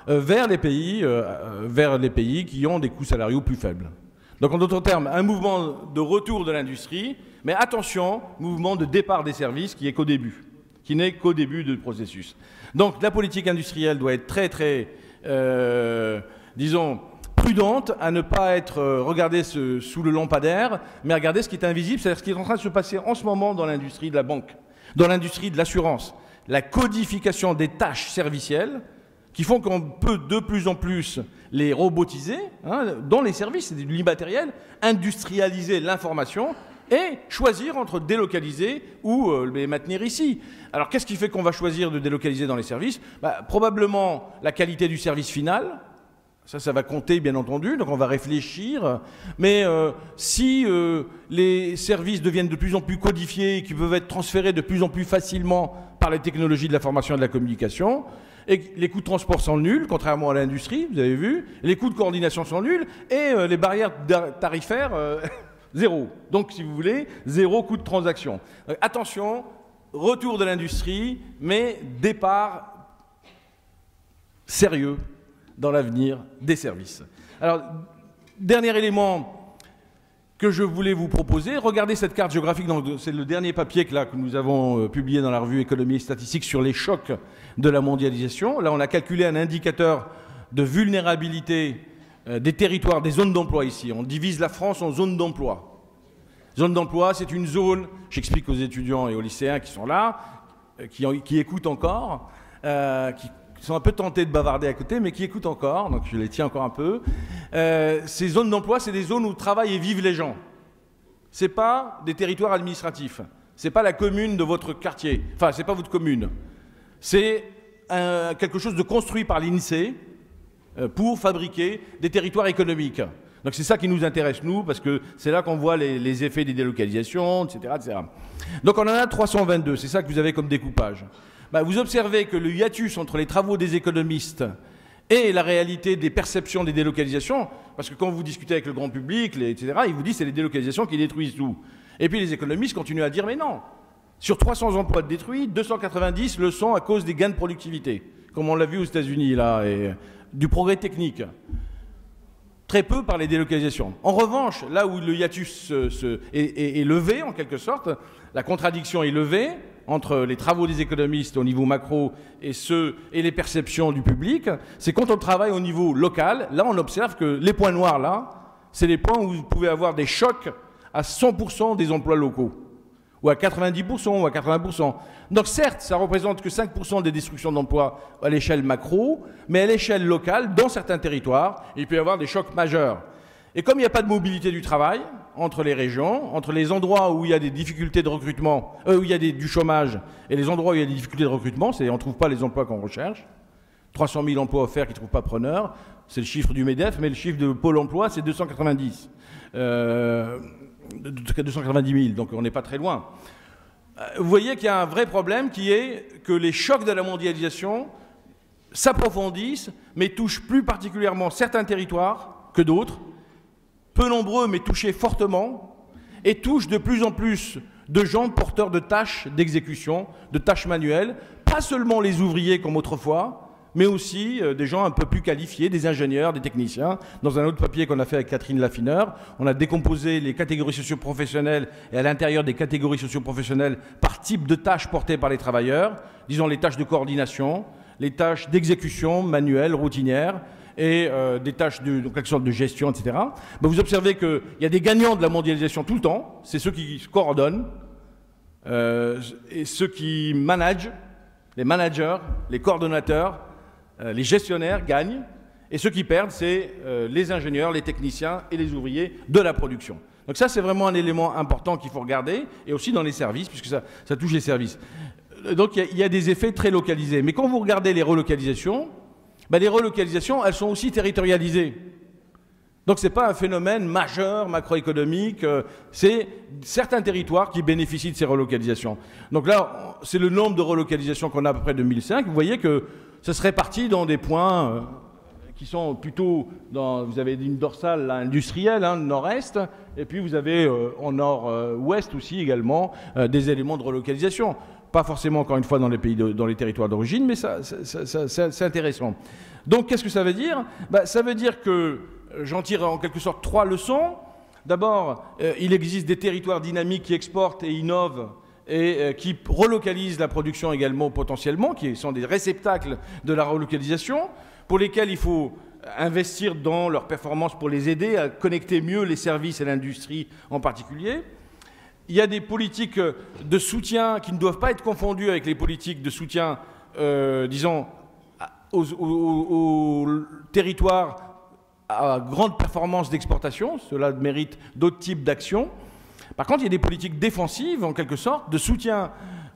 vers les pays qui ont des coûts salariaux plus faibles. Donc en d'autres termes, un mouvement de retour de l'industrie, mais attention, mouvement de départ des services qui n'est qu'au début du processus. Donc la politique industrielle doit être très, très, disons, prudente, à ne pas être regardée sous le lampadaire, mais à regarder ce qui est invisible, c'est-à-dire ce qui est en train de se passer en ce moment dans l'industrie de la banque, dans l'industrie de l'assurance, la codification des tâches servicielles, qui font qu'on peut de plus en plus les robotiser, hein, dans les services, c'est du immatériel, industrialiser l'information et choisir entre délocaliser ou les maintenir ici. Alors qu'est-ce qui fait qu'on va choisir de délocaliser dans les services ? Probablement la qualité du service final, ça va compter bien entendu, donc on va réfléchir, mais si les services deviennent de plus en plus codifiés et qui peuvent être transférés de plus en plus facilement par les technologies de l'information et de la communication, et les coûts de transport sont nuls, contrairement à l'industrie, vous avez vu, les coûts de coordination sont nuls, et les barrières tarifaires, zéro. Donc, si vous voulez, zéro coût de transaction. Attention, retour de l'industrie, mais départ sérieux dans l'avenir des services. Alors, dernier élément que je voulais vous proposer, regardez cette carte géographique, c'est le dernier papier que nous avons publié dans la revue Économie et Statistique sur les chocs de la mondialisation. Là, on a calculé un indicateur de vulnérabilité des territoires, des zones d'emploi ici. On divise la France en zones d'emploi. Zone d'emploi, c'est une zone, j'explique aux étudiants et aux lycéens qui sont là, qui écoutent encore, qui sont un peu tentés de bavarder à côté, mais qui écoutent encore, donc je les tiens encore un peu. Ces zones d'emploi, c'est des zones où travaillent et vivent les gens. Ce n'est pas des territoires administratifs. Ce n'est pas la commune de votre quartier. Enfin, ce n'est pas votre commune. C'est quelque chose de construit par l'INSEE pour fabriquer des territoires économiques. Donc c'est ça qui nous intéresse, nous, parce que c'est là qu'on voit les effets des délocalisations, etc., etc. Donc on en a 322, c'est ça que vous avez comme découpage. Vous observez que le hiatus entre les travaux des économistes et la réalité des perceptions des délocalisations, parce que quand vous discutez avec le grand public, etc., ils vous disent que c'est les délocalisations qui détruisent tout. Et puis les économistes continuent à dire, mais non, sur 300 emplois détruits, 290 le sont à cause des gains de productivité, comme on l'a vu aux États-Unis, là, et du progrès technique. très peu par les délocalisations. En revanche, là où le hiatus est levé, en quelque sorte, la contradiction est levée entre les travaux des économistes au niveau macro et les perceptions du public, c'est quand on travaille au niveau local, là on observe que les points noirs, là, c'est les points où vous pouvez avoir des chocs à 100% des emplois locaux, ou à 90%, ou à 80%. Donc certes, ça représente que 5% des destructions d'emplois à l'échelle macro, mais à l'échelle locale, dans certains territoires, il peut y avoir des chocs majeurs. Et comme il n'y a pas de mobilité du travail entre les régions, entre les endroits où il y a des difficultés de recrutement, où il y a du chômage, et les endroits où il y a des difficultés de recrutement, on ne trouve pas les emplois qu'on recherche. 300 000 emplois offerts qui ne trouvent pas preneur, c'est le chiffre du MEDEF, mais le chiffre de Pôle emploi, c'est 290 000, donc on n'est pas très loin. Vous voyez qu'il y a un vrai problème qui est que les chocs de la mondialisation s'approfondissent, mais touchent plus particulièrement certains territoires que d'autres, peu nombreux mais touchés fortement, et touchent de plus en plus de gens porteurs de tâches d'exécution, de tâches manuelles, pas seulement les ouvriers comme autrefois, mais aussi des gens un peu plus qualifiés, des ingénieurs, des techniciens. Dans un autre papier qu'on a fait avec Catherine Laffineur, on a décomposé les catégories socio-professionnelles et à l'intérieur des catégories socio-professionnelles par type de tâches portées par les travailleurs, disons les tâches de coordination, les tâches d'exécution manuelle, routinière, et des tâches de quelque sorte de gestion, etc. Ben, vous observez qu'il y a des gagnants de la mondialisation tout le temps, c'est ceux qui se coordonnent, et ceux qui managent, les managers, les coordonnateurs, les gestionnaires gagnent, et ceux qui perdent, c'est les ingénieurs, les techniciens et les ouvriers de la production. Donc ça, c'est vraiment un élément important qu'il faut regarder, et aussi dans les services, puisque ça touche les services. Donc il y a des effets très localisés. Mais quand vous regardez les relocalisations, ben, les relocalisations, elles sont aussi territorialisées. Donc ce n'est pas un phénomène majeur, macroéconomique, c'est certains territoires qui bénéficient de ces relocalisations. Donc là, c'est le nombre de relocalisations qu'on a à peu près 2005. Vous voyez que ça se répartit dans des points qui sont plutôt dans, vous avez une dorsale là, industrielle, hein, nord-est, et puis vous avez en nord-ouest aussi également des éléments de relocalisation. Pas forcément, encore une fois, dans les territoires d'origine, mais c'est intéressant. Donc, qu'est-ce que ça veut dire? Ben, ça veut dire que j'en tire en quelque sorte 3 leçons. D'abord, il existe des territoires dynamiques qui exportent et innovent et qui relocalisent la production également potentiellement, qui sont des réceptacles de la relocalisation, pour lesquels il faut investir dans leur performance pour les aider à connecter mieux les services et l'industrie en particulier. Il y a des politiques de soutien qui ne doivent pas être confondues avec les politiques de soutien, disons, aux territoires à grande performance d'exportation. Cela mérite d'autres types d'actions. Par contre, il y a des politiques défensives, en quelque sorte, de soutien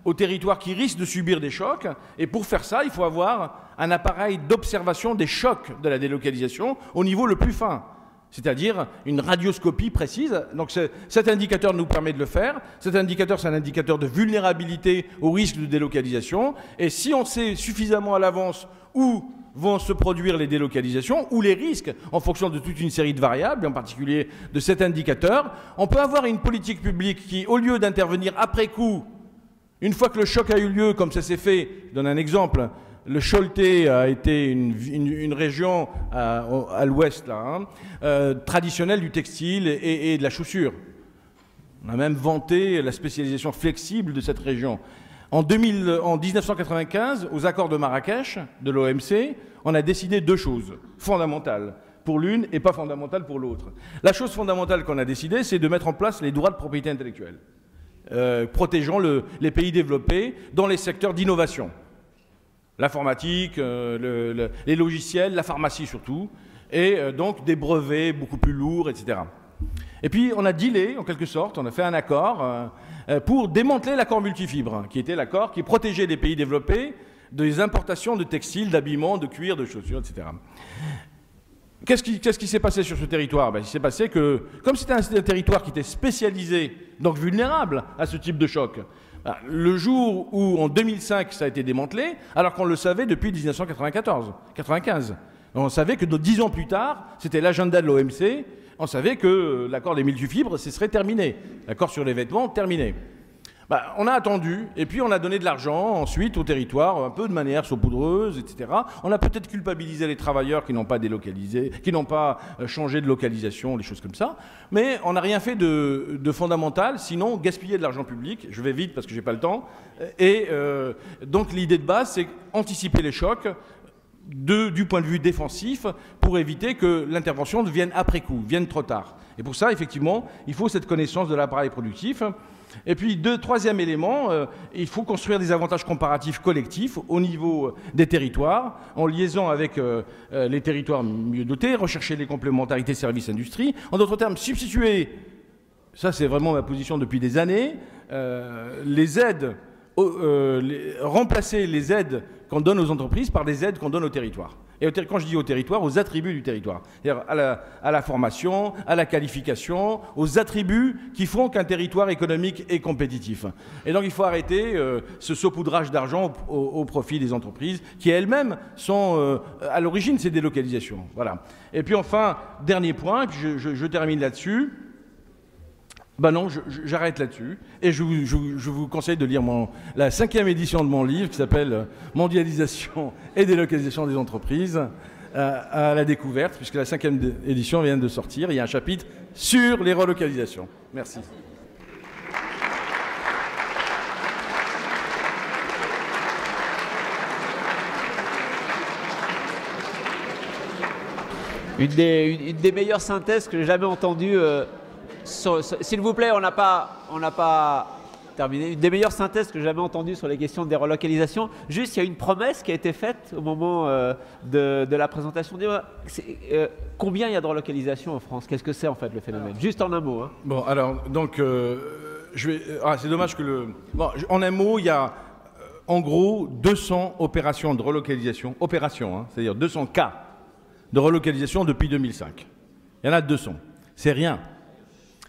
aux territoires qui risquent de subir des chocs. Et pour faire ça, il faut avoir un appareil d'observation des chocs de la délocalisation au niveau le plus fin, c'est-à-dire une radioscopie précise. Donc cet indicateur nous permet de le faire. Cet indicateur, c'est un indicateur de vulnérabilité au risque de délocalisation. Et si on sait suffisamment à l'avance où vont se produire les délocalisations ou les risques en fonction de toute une série de variables, en particulier de cet indicateur, on peut avoir une politique publique qui, au lieu d'intervenir après coup, une fois que le choc a eu lieu, comme ça s'est fait, je donne un exemple, le Choletais a été une région à l'ouest, là, hein, traditionnelle du textile et de la chaussure. On a même vanté la spécialisation flexible de cette région. En 1995, aux accords de Marrakech, de l'OMC, on a décidé 2 choses fondamentales pour l'une et pas fondamentales pour l'autre. La chose fondamentale qu'on a décidé, c'est de mettre en place les droits de propriété intellectuelle, protégeant les pays développés dans les secteurs d'innovation. L'informatique, les logiciels, la pharmacie surtout, et donc des brevets beaucoup plus lourds, etc. Et puis on a dealé, en quelque sorte, on a fait un accord pour démanteler l'accord multifibres, qui était l'accord qui protégeait les pays développés des importations de textiles, d'habillements, de cuir, de chaussures, etc. Qu'est-ce qui s'est passé sur ce territoire? Ben, il s'est passé que, comme c'était un territoire qui était spécialisé, donc vulnérable à ce type de choc, le jour où, en 2005, ça a été démantelé, alors qu'on le savait depuis 1995. On savait que 10 ans plus tard, c'était l'agenda de l'OMC, on savait que l'accord des multifibres, ce serait terminé. L'accord sur les vêtements, terminé. On a attendu, et puis on a donné de l'argent ensuite au territoire, un peu de manière saupoudreuse, etc. On a peut-être culpabilisé les travailleurs qui n'ont pas délocalisé, qui n'ont pas changé de localisation, des choses comme ça, mais on n'a rien fait de fondamental, sinon gaspiller de l'argent public. Je vais vite parce que j'ai pas le temps. Et donc l'idée de base, c'est anticiper les chocs du point de vue défensif pour éviter que l'intervention vienne après coup, vienne trop tard. Et pour ça, effectivement, il faut cette connaissance de l'appareil productif. Et puis, troisième élément, il faut construire des avantages comparatifs collectifs au niveau des territoires, en liaison avec les territoires mieux dotés, rechercher les complémentarités services-industrie. En d'autres termes, substituer, ça c'est vraiment ma position depuis des années, les aides, remplacer les aides qu'on donne aux entreprises par des aides qu'on donne aux territoires. Et quand je dis au territoire, aux attributs du territoire. C'est-à-dire à la formation, à la qualification, aux attributs qui font qu'un territoire économique est compétitif. Et donc il faut arrêter ce saupoudrage d'argent au profit des entreprises qui elles-mêmes sont à l'origine de ces délocalisations. Voilà. Et puis enfin, dernier point, et puis je termine là-dessus. Non, j'arrête là-dessus. Et je vous conseille de lire la 5e édition de mon livre qui s'appelle « Mondialisation et délocalisation des entreprises » à la découverte, puisque la 5e édition vient de sortir. Il y a un chapitre sur les relocalisations. Merci. Une des meilleures synthèses que j'ai jamais entendues. S'il vous plaît, on n'a pas terminé. Une des meilleures synthèses que j'ai jamais entendues sur les questions des relocalisations. Juste, il y a une promesse qui a été faite au moment de la présentation. Combien il y a de relocalisations en France? Qu'est-ce que c'est en fait le phénomène? Juste en un mot. Hein. Bon, alors, donc, c'est dommage que en un mot, il y a en gros 200 opérations de relocalisation. Opérations, hein, c'est-à-dire 200 cas de relocalisation depuis 2005. Il y en a 200. C'est rien.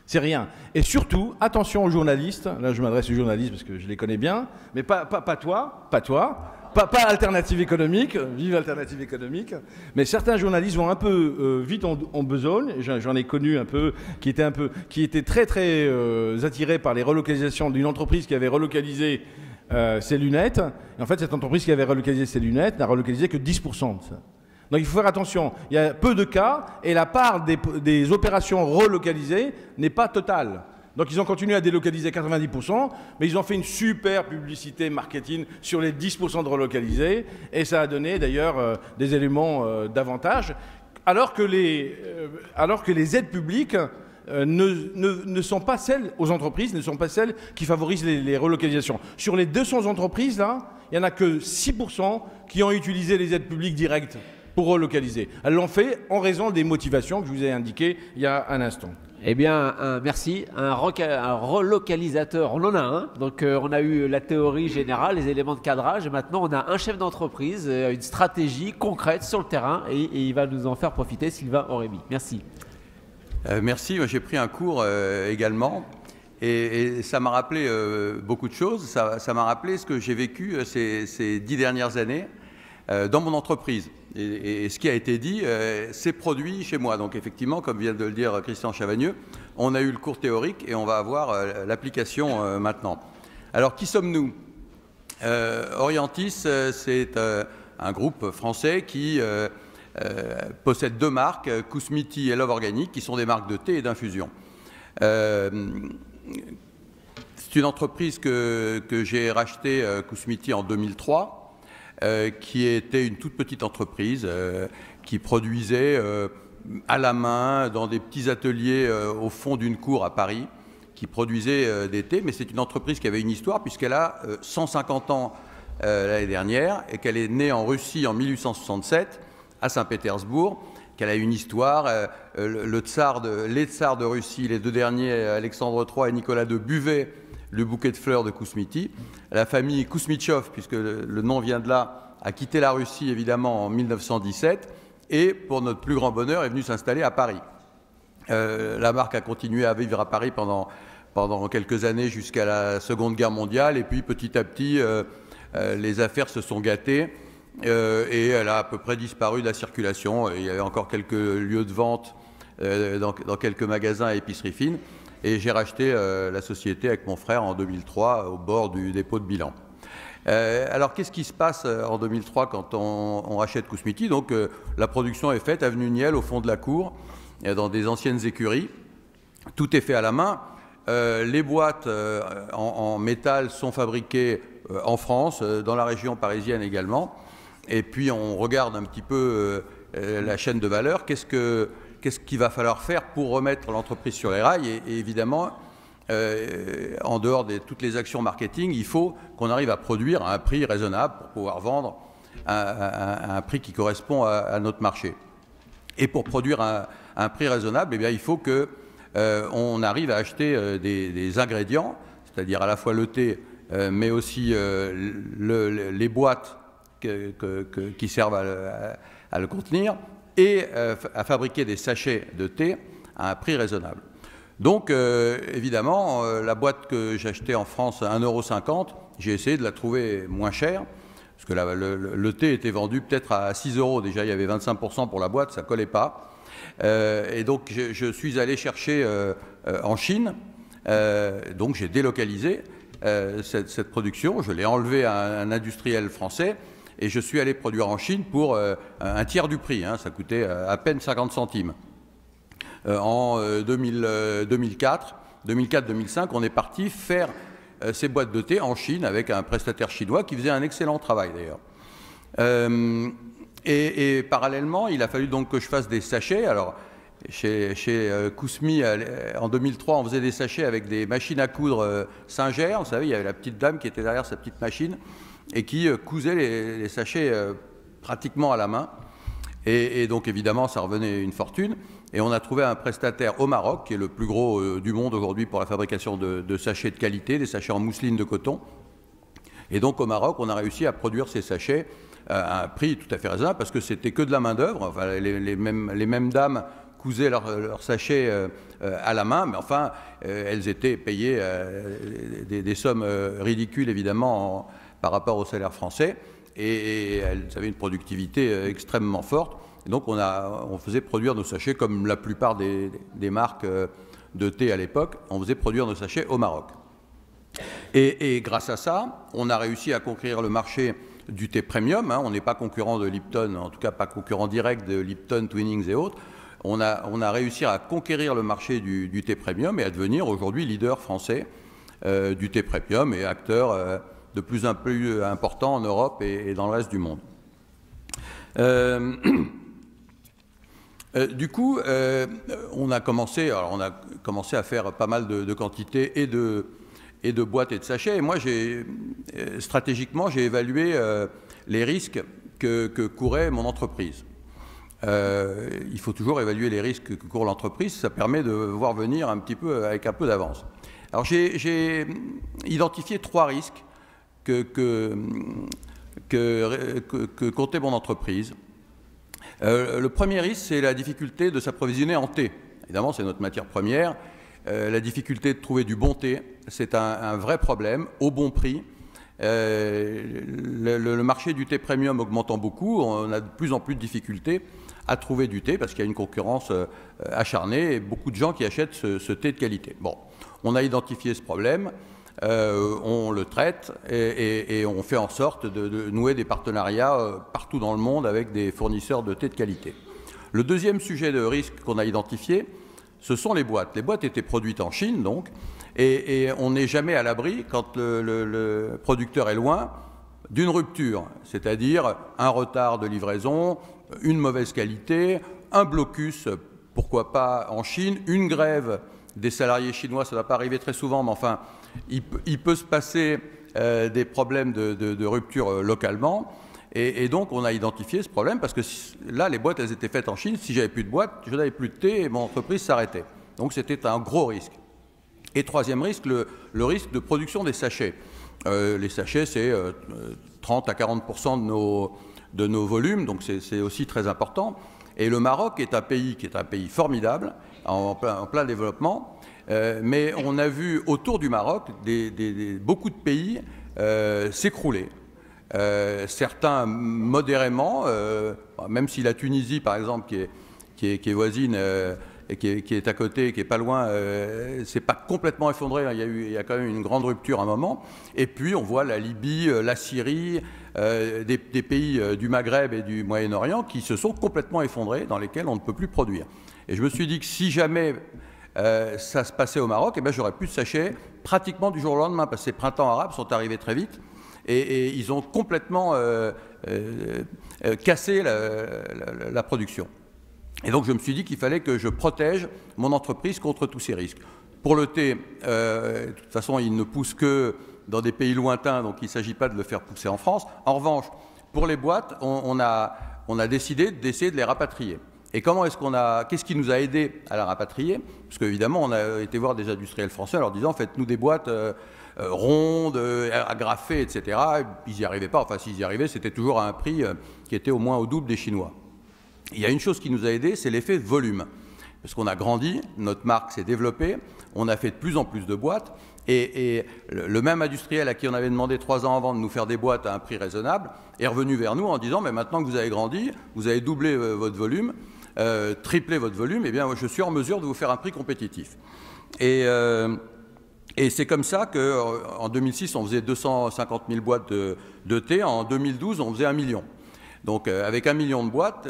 C'est rien. Et surtout, attention aux journalistes, là je m'adresse aux journalistes parce que je les connais bien, mais pas toi, pas Alternative économique, vive Alternative économique, mais certains journalistes vont un peu vite en besogne, j'en ai connu un peu, qui étaient très très attirés par les relocalisations d'une entreprise qui avait relocalisé ses lunettes. Et en fait, cette entreprise qui avait relocalisé ses lunettes n'a relocalisé que 10% de ça. Donc il faut faire attention, il y a peu de cas et la part des opérations relocalisées n'est pas totale. Donc ils ont continué à délocaliser 90%, mais ils ont fait une super publicité marketing sur les 10% de relocalisés et ça a donné d'ailleurs des éléments d'avantage, alors que les aides publiques ne sont pas celles aux entreprises, ne sont pas celles qui favorisent les relocalisations. Sur les 200 entreprises, là, il n'y en a que 6% qui ont utilisé les aides publiques directes pour relocaliser. Elles l'ont fait en raison des motivations que je vous ai indiquées il y a un instant. Eh bien, merci. Un relocalisateur, on en a un. Donc, on a eu la théorie générale, les éléments de cadrage. Et maintenant, on a un chef d'entreprise, une stratégie concrète sur le terrain. Et il va nous en faire profiter, Sylvain Aurémy. Merci. Merci. J'ai pris un cours également. Et ça m'a rappelé beaucoup de choses. Ça m'a rappelé ce que j'ai vécu ces 10 dernières années dans mon entreprise. Et ce qui a été dit, c'est produit chez moi. Donc effectivement, comme vient de le dire Christian Chavagneux, on a eu le cours théorique et on va avoir l'application maintenant. Alors, qui sommes-nous? Orientis, c'est un groupe français qui possède 2 marques, Kousmiti et Love Organic, qui sont des marques de thé et d'infusion. C'est une entreprise que j'ai rachetée, Kousmiti, en 2003. Qui était une toute petite entreprise qui produisait à la main dans des petits ateliers au fond d'une cour à Paris, qui produisait des thés. Mais c'est une entreprise qui avait une histoire puisqu'elle a 150 ans l'année dernière et qu'elle est née en Russie en 1867 à Saint-Pétersbourg, qu'elle a une histoire. Les tsars de Russie, les 2 derniers, Alexandre III et Nicolas II, buvaient le bouquet de fleurs de Kousmiti. La famille Kousmitchov, puisque le nom vient de là, a quitté la Russie évidemment en 1917 et, pour notre plus grand bonheur, est venue s'installer à Paris. La marque a continué à vivre à Paris pendant quelques années jusqu'à la Seconde Guerre mondiale et puis petit à petit, les affaires se sont gâtées et elle a à peu près disparu de la circulation. Il y avait encore quelques lieux de vente dans quelques magasins à épicerie fine. et j'ai racheté la société avec mon frère en 2003 au bord du dépôt de bilan. Alors qu'est-ce qui se passe en 2003 quand on rachète Kousmiti? Donc la production est faite avenue Niel au fond de la cour, dans des anciennes écuries. Tout est fait à la main. Les boîtes en métal sont fabriquées en France, dans la région parisienne également. Et puis on regarde un petit peu la chaîne de valeur. Qu'est-ce qu'il va falloir faire pour remettre l'entreprise sur les rails? Et évidemment, en dehors de toutes les actions marketing, il faut qu'on arrive à produire à un prix raisonnable pour pouvoir vendre à un prix qui correspond à notre marché. Et pour produire un prix raisonnable, eh bien, il faut qu'on arrive à acheter des ingrédients, c'est-à-dire à la fois le thé, mais aussi les boîtes qui servent à le contenir, et à fabriquer des sachets de thé à un prix raisonnable. Donc, évidemment, la boîte que j'achetais en France à 1,50 €, j'ai essayé de la trouver moins chère, parce que le thé était vendu peut-être à 6 €. Déjà, il y avait 25% pour la boîte, ça ne collait pas. Et donc, je suis allé chercher en Chine. Donc, j'ai délocalisé cette production. Je l'ai enlevée à un industriel français. Et je suis allé produire en Chine pour un tiers du prix. Hein, ça coûtait à peine 50 centimes. En 2004-2005, on est parti faire ces boîtes de thé en Chine avec un prestataire chinois qui faisait un excellent travail d'ailleurs. Et parallèlement, il a fallu donc que je fasse des sachets. Alors, chez Kousmi, en 2003, on faisait des sachets avec des machines à coudre Singer. Vous savez, il y avait la petite dame qui était derrière sa petite machine et qui cousait les sachets pratiquement à la main. Et donc, évidemment, ça revenait une fortune. Et on a trouvé un prestataire au Maroc, qui est le plus gros du monde aujourd'hui pour la fabrication de sachets de qualité, des sachets en mousseline de coton. Et donc, au Maroc, on a réussi à produire ces sachets à un prix tout à fait raisonnable, parce que c'était que de la main-d'œuvre. Enfin, les mêmes dames cousaient leurs sachets à la main, mais enfin, elles étaient payées des sommes ridicules, évidemment, par rapport au salaire français, et elles avaient une productivité extrêmement forte. Et donc on faisait produire nos sachets, comme la plupart des marques de thé à l'époque, on faisait produire nos sachets au Maroc. Et grâce à ça, on a réussi à conquérir le marché du thé premium. Hein, on n'est pas concurrent de Lipton, en tout cas pas concurrent direct de Lipton, Twinings et autres. On a réussi à conquérir le marché du thé premium et à devenir aujourd'hui leader français du thé premium et acteur de plus en plus important en Europe et dans le reste du monde. Du coup, on a commencé à faire pas mal de quantités et de boîtes et de sachets. Et moi, stratégiquement, j'ai évalué les risques que courait mon entreprise. Il faut toujours évaluer les risques que court l'entreprise. Ça permet de voir venir un petit peu avec un peu d'avance. Alors, j'ai identifié 3 risques que comptait mon entreprise. Le premier risque, c'est la difficulté de s'approvisionner en thé. Évidemment, c'est notre matière première. La difficulté de trouver du bon thé, c'est un vrai problème, au bon prix. Le marché du thé premium augmentant beaucoup, on a de plus en plus de difficultés à trouver du thé parce qu'il y a une concurrence acharnée et beaucoup de gens qui achètent ce thé de qualité. Bon, on a identifié ce problème. On le traite et on fait en sorte de nouer des partenariats partout dans le monde avec des fournisseurs de thé de qualité. Le deuxième sujet de risque qu'on a identifié, ce sont les boîtes. Les boîtes étaient produites en Chine, donc, et on n'est jamais à l'abri, quand le producteur est loin, d'une rupture, c'est-à-dire un retard de livraison, une mauvaise qualité, un blocus, pourquoi pas en Chine, une grève des salariés chinois, ça ne va pas arriver très souvent, mais enfin, il peut se passer des problèmes de rupture localement. Et donc, on a identifié ce problème parce que là, les boîtes, elles étaient faites en Chine. Si j'avais plus de boîtes, je n'avais plus de thé et mon entreprise s'arrêtait. Donc, c'était un gros risque. Et troisième risque, le risque de production des sachets. Les sachets, c'est 30 à 40% de nos volumes, donc c'est aussi très important. Et le Maroc est un pays qui est un pays formidable, en plein développement. Mais on a vu autour du Maroc beaucoup de pays s'écrouler. Certains modérément, même si la Tunisie, par exemple, qui est voisine, et qui est à côté, qui est pas loin, c'est pas complètement effondré, hein. Il y a quand même une grande rupture à un moment. Et puis on voit la Libye, la Syrie, des pays du Maghreb et du Moyen-Orient qui se sont complètement effondrés, dans lesquels on ne peut plus produire. Et je me suis dit que si jamais ça se passait au Maroc, eh ben, j'aurais plus de sachets pratiquement du jour au lendemain, parce que ces printemps arabes sont arrivés très vite et ils ont complètement cassé la production. Et donc je me suis dit qu'il fallait que je protège mon entreprise contre tous ces risques. Pour le thé, de toute façon, il ne pousse que dans des pays lointains, donc il ne s'agit pas de le faire pousser en France. En revanche, pour les boîtes, on a décidé d'essayer de les rapatrier. Et qu'est-ce qui nous a aidé à la rapatrier? Parce qu'évidemment, on a été voir des industriels français en leur disant, faites-nous des boîtes rondes, agrafées, etc. Ils n'y arrivaient pas. Enfin, s'ils y arrivaient, c'était toujours à un prix qui était au moins au double des Chinois. Il y a une chose qui nous a aidé, c'est l'effet volume. Parce qu'on a grandi, notre marque s'est développée, on a fait de plus en plus de boîtes, et le même industriel à qui on avait demandé 3 ans avant de nous faire des boîtes à un prix raisonnable est revenu vers nous en disant, mais maintenant que vous avez grandi, vous avez doublé votre volume, triplé votre volume, eh bien je suis en mesure de vous faire un prix compétitif. Et c'est comme ça qu'en 2006, on faisait 250 000 boîtes de thé, en 2012, on faisait 1 million. Donc avec 1 million de boîtes,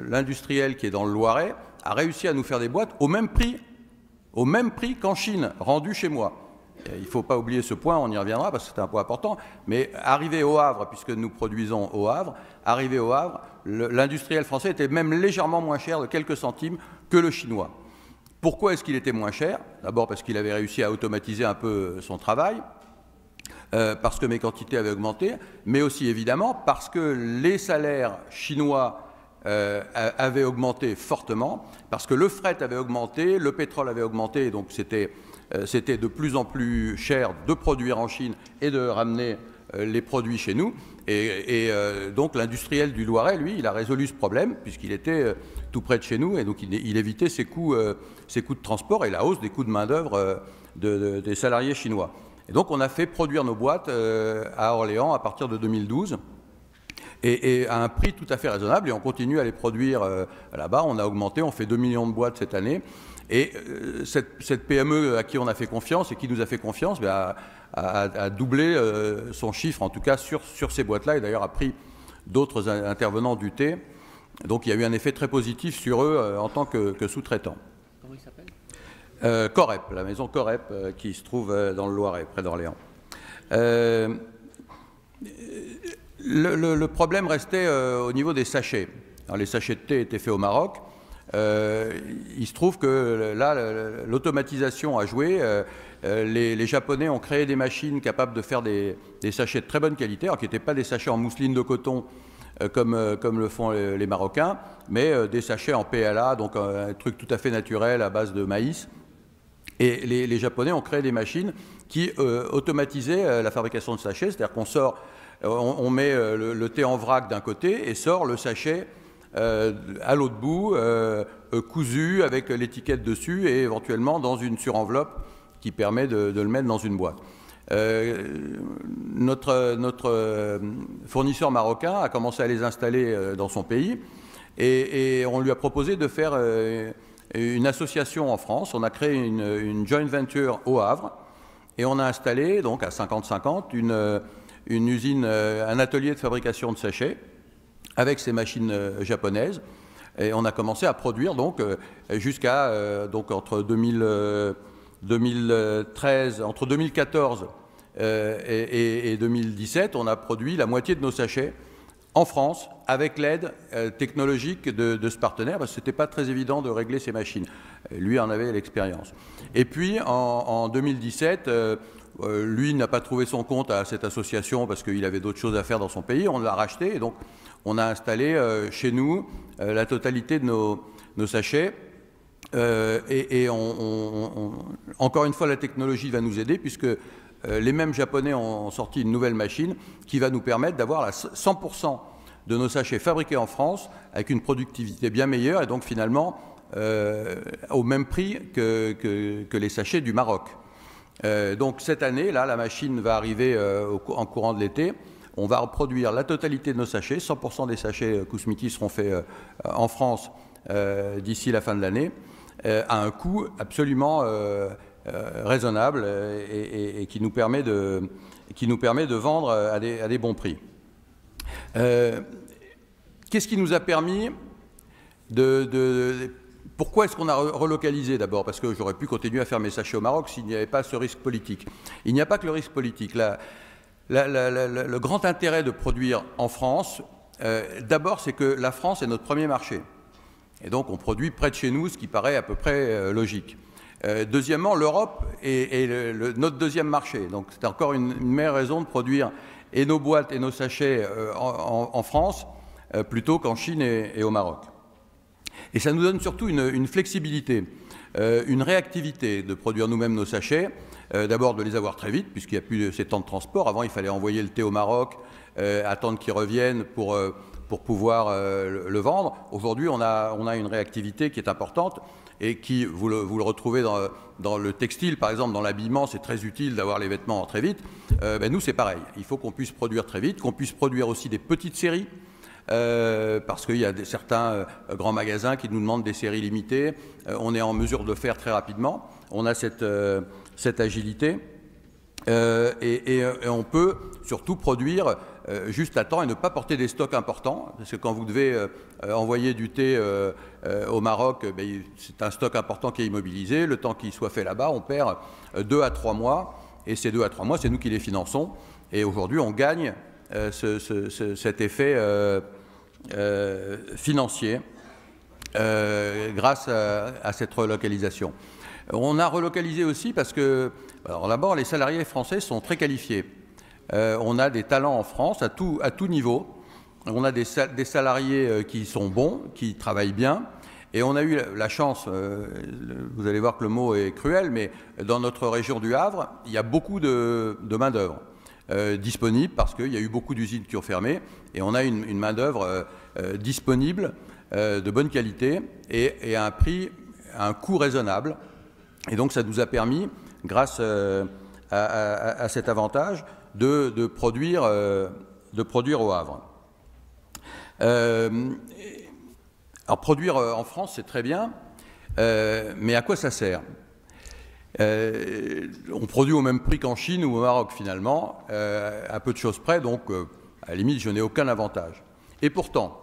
l'industriel qui est dans le Loiret a réussi à nous faire des boîtes au même prix qu'en Chine, rendues chez moi. Il ne faut pas oublier ce point, on y reviendra parce que c'est un point important, mais arrivé au Havre, puisque nous produisons au Havre, l'industriel français était même légèrement moins cher de quelques centimes que le chinois. Pourquoi est-ce qu'il était moins cher? D'abord parce qu'il avait réussi à automatiser un peu son travail, parce que mes quantités avaient augmenté, mais aussi évidemment parce que les salaires chinois avaient augmenté fortement, parce que le fret avait augmenté, le pétrole avait augmenté, donc c'était de plus en plus cher de produire en Chine et de ramener les produits chez nous. Et donc l'industriel du Loiret, lui, il a résolu ce problème, puisqu'il était tout près de chez nous, et donc il évitait ses coûts de transport et la hausse des coûts de main-d'œuvre des salariés chinois. Et donc on a fait produire nos boîtes à Orléans à partir de 2012 et à un prix tout à fait raisonnable, et on continue à les produire là-bas. On a augmenté, on fait 2 millions de boîtes cette année, et cette PME à qui on a fait confiance et qui nous a fait confiance a doublé son chiffre, en tout cas sur ces boîtes-là, et d'ailleurs a pris d'autres intervenants du thé. Donc il y a eu un effet très positif sur eux en tant que sous-traitants. Comment il s'appelle? Corep, la maison Corep, qui se trouve dans le Loiret, près d'Orléans. Le problème restait au niveau des sachets. Alors, les sachets de thé étaient faits au Maroc. Il se trouve que là, l'automatisation a joué. Les Japonais ont créé des machines capables de faire des sachets de très bonne qualité, alors qui n'étaient pas des sachets en mousseline de coton comme le font les Marocains, mais des sachets en PLA, donc un truc tout à fait naturel à base de maïs. Et les Japonais ont créé des machines qui automatisaient la fabrication de sachets, c'est-à-dire on met le thé en vrac d'un côté et sort le sachet à l'autre bout, cousu avec l'étiquette dessus et éventuellement dans une surenveloppe qui permet de le mettre dans une boîte. Notre fournisseur marocain a commencé à les installer dans son pays et on lui a proposé de faire une association en France. On a créé une joint venture au Havre et on a installé donc à 50-50 une usine, un atelier de fabrication de sachets avec ces machines japonaises, et on a commencé à produire donc jusqu'à donc entre 2014 et 2017, on a produit la moitié de nos sachets en France avec l'aide technologique de ce partenaire, parce que ce n'était pas très évident de régler ces machines. Lui en avait l'expérience. Et puis en 2017, lui n'a pas trouvé son compte à cette association parce qu'il avait d'autres choses à faire dans son pays. On l'a racheté et donc on a installé chez nous la totalité de nos sachets. Encore une fois, la technologie va nous aider puisque les mêmes Japonais ont sorti une nouvelle machine qui va nous permettre d'avoir 100% de nos sachets fabriqués en France avec une productivité bien meilleure et donc finalement au même prix que les sachets du Maroc. Donc cette année, là, la machine va arriver en courant de l'été. On va reproduire la totalité de nos sachets. 100% des sachets Kousmiti seront faits en France d'ici la fin de l'année. à un coût absolument raisonnable et qui nous permet de vendre à des bons prix. Qu'est-ce qui nous a permis pourquoi est-ce qu'on a relocalisé d'abord? Parce que j'aurais pu continuer à faire mes sachets au Maroc s'il n'y avait pas ce risque politique. Il n'y a pas que le risque politique. Le grand intérêt de produire en France, d'abord, c'est que la France est notre premier marché. Et donc, on produit près de chez nous, ce qui paraît à peu près logique. Deuxièmement, l'Europe est notre deuxième marché. Donc, c'est encore une meilleure raison de produire et nos boîtes et nos sachets en France plutôt qu'en Chine et au Maroc. Et ça nous donne surtout une flexibilité, une réactivité de produire nous-mêmes nos sachets. D'abord de les avoir très vite, puisqu'il n'y a plus ces temps de transport. Avant, il fallait envoyer le thé au Maroc, attendre qu'ils reviennent pour pouvoir le vendre. Aujourd'hui, on a une réactivité qui est importante et qui, vous le retrouvez dans le textile, par exemple, dans l'habillement, c'est très utile d'avoir les vêtements très vite. Nous, c'est pareil. Il faut qu'on puisse produire très vite, qu'on puisse produire aussi des petites séries. Parce qu'il y a certains grands magasins qui nous demandent des séries limitées. On est en mesure de le faire très rapidement. On a cette agilité et on peut surtout produire juste à temps et ne pas porter des stocks importants. Parce que quand vous devez envoyer du thé au Maroc, c'est un stock important qui est immobilisé. Le temps qu'il soit fait là-bas, on perd 2 à 3 mois. Et ces 2 à 3 mois, c'est nous qui les finançons. Et aujourd'hui, on gagne cet effet financier grâce à cette relocalisation. On a relocalisé aussi parce que, alors d'abord, les salariés français sont très qualifiés. On a des talents en France à tout niveau. On a des salariés qui sont bons, qui travaillent bien. Et on a eu la chance, vous allez voir que le mot est cruel, mais dans notre région du Havre, il y a beaucoup de main-d'œuvre disponible parce qu'il y a eu beaucoup d'usines qui ont fermé. Et on a une main-d'œuvre disponible, de bonne qualité et à un coût raisonnable. Et donc ça nous a permis, grâce à cet avantage, de produire au Havre. Alors produire en France, c'est très bien, mais à quoi ça sert? On produit au même prix qu'en Chine ou au Maroc finalement, à peu de choses près, donc à la limite je n'ai aucun avantage. Et pourtant,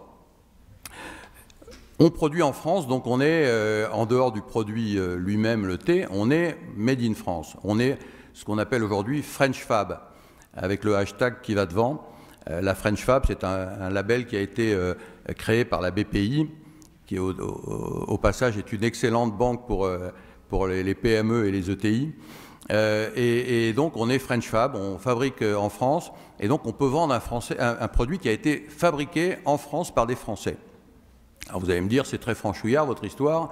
on produit en France, donc on est, en dehors du produit lui-même, le thé, on est made in France. On est ce qu'on appelle aujourd'hui French Fab, avec le hashtag qui va devant. La French Fab, c'est un label qui a été créé par la BPI, qui au passage est une excellente banque pour les PME et les ETI. Et donc on est French Fab, on fabrique en France, et donc on peut vendre un produit qui a été fabriqué en France par des Français. Alors vous allez me dire, c'est très franchouillard votre histoire,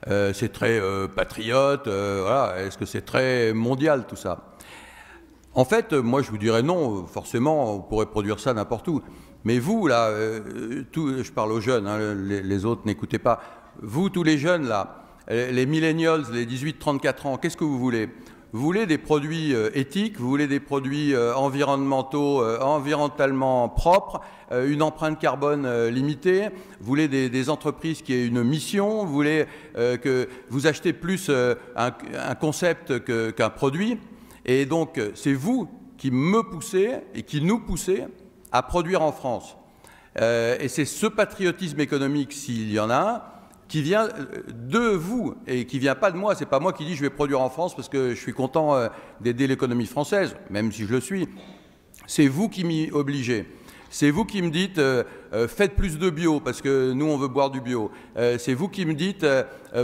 c'est très patriote, voilà, est-ce que c'est très mondial tout ça? En fait, moi je vous dirais non, forcément on pourrait produire ça n'importe où. Mais vous là, je parle aux jeunes, hein, les autres n'écoutez pas, vous tous les jeunes là, les millennials, les 18-34 ans, qu'est-ce que vous voulez? Vous voulez des produits éthiques, vous voulez des produits environnementalement propres, une empreinte carbone limitée, vous voulez des entreprises qui aient une mission, vous voulez que vous achetez plus un concept qu'un produit. Et donc, c'est vous qui me poussez et qui nous poussez à produire en France. Et c'est ce patriotisme économique, s'il y en a un, qui vient de vous et qui ne vient pas de moi. Ce n'est pas moi qui dis je vais produire en France parce que je suis content d'aider l'économie française, même si je le suis. C'est vous qui m'y obligez. C'est vous qui me dites faites plus de bio parce que nous on veut boire du bio. C'est vous qui me dites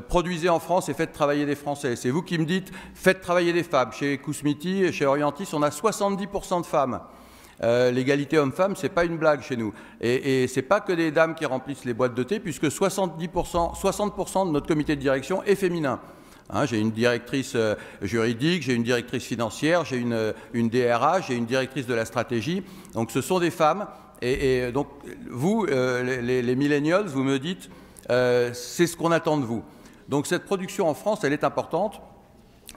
produisez en France et faites travailler des Français. C'est vous qui me dites faites travailler des femmes. Chez Kousmiti et chez Orientis, on a 70% de femmes. L'égalité homme-femme, c'est pas une blague chez nous. Et c'est pas que des dames qui remplissent les boîtes de thé, puisque 60% de notre comité de direction est féminin. Hein, j'ai une directrice juridique, j'ai une directrice financière, j'ai une DRH, j'ai une directrice de la stratégie. Donc ce sont des femmes. Et donc vous, les millennials, vous me dites, c'est ce qu'on attend de vous. Donc cette production en France, elle est importante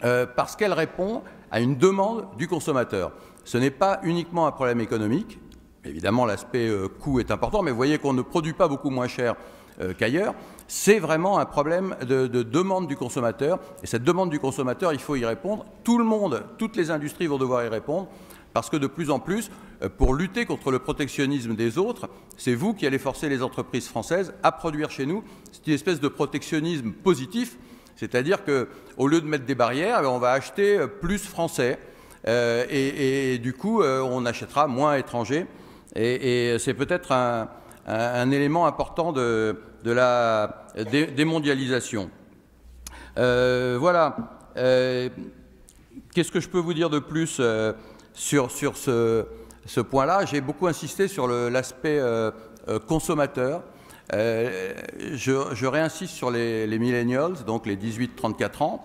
parce qu'elle répond à une demande du consommateur. Ce n'est pas uniquement un problème économique, évidemment l'aspect coût est important, mais vous voyez qu'on ne produit pas beaucoup moins cher qu'ailleurs. C'est vraiment un problème de demande du consommateur. Et cette demande du consommateur, il faut y répondre. Tout le monde, toutes les industries vont devoir y répondre. Parce que de plus en plus, pour lutter contre le protectionnisme des autres, c'est vous qui allez forcer les entreprises françaises à produire chez nous. C'est une espèce de protectionnisme positif. C'est-à-dire qu'au lieu de mettre des barrières, on va acheter plus français. Et du coup, on achètera moins étranger. Et c'est peut-être un élément important de la démondialisation. Voilà. Qu'est-ce que je peux vous dire de plus sur ce point-là? J'ai beaucoup insisté sur l'aspect consommateur. Je réinsiste sur les millennials, donc les 18-34 ans.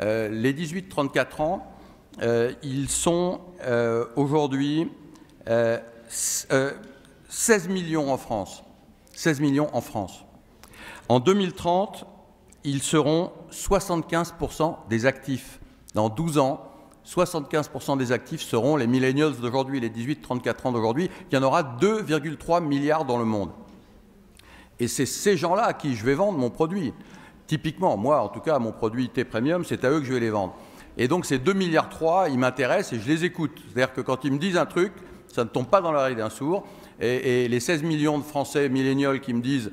Les 18-34 ans, ils sont aujourd'hui 16 millions en France. 16 millions en France. En 2030, ils seront 75% des actifs. Dans 12 ans, 75% des actifs seront les millennials d'aujourd'hui, les 18-34 ans d'aujourd'hui. Il y en aura 2,3 milliards dans le monde. Et c'est ces gens-là à qui je vais vendre mon produit. Typiquement, moi, en tout cas, mon produit T-Premium, c'est à eux que je vais les vendre. Et donc, ces 2,3 milliards, ils m'intéressent et je les écoute. C'est-à-dire que quand ils me disent un truc, ça ne tombe pas dans l'oreille d'un sourd. Et les 16 millions de Français millénials qui me disent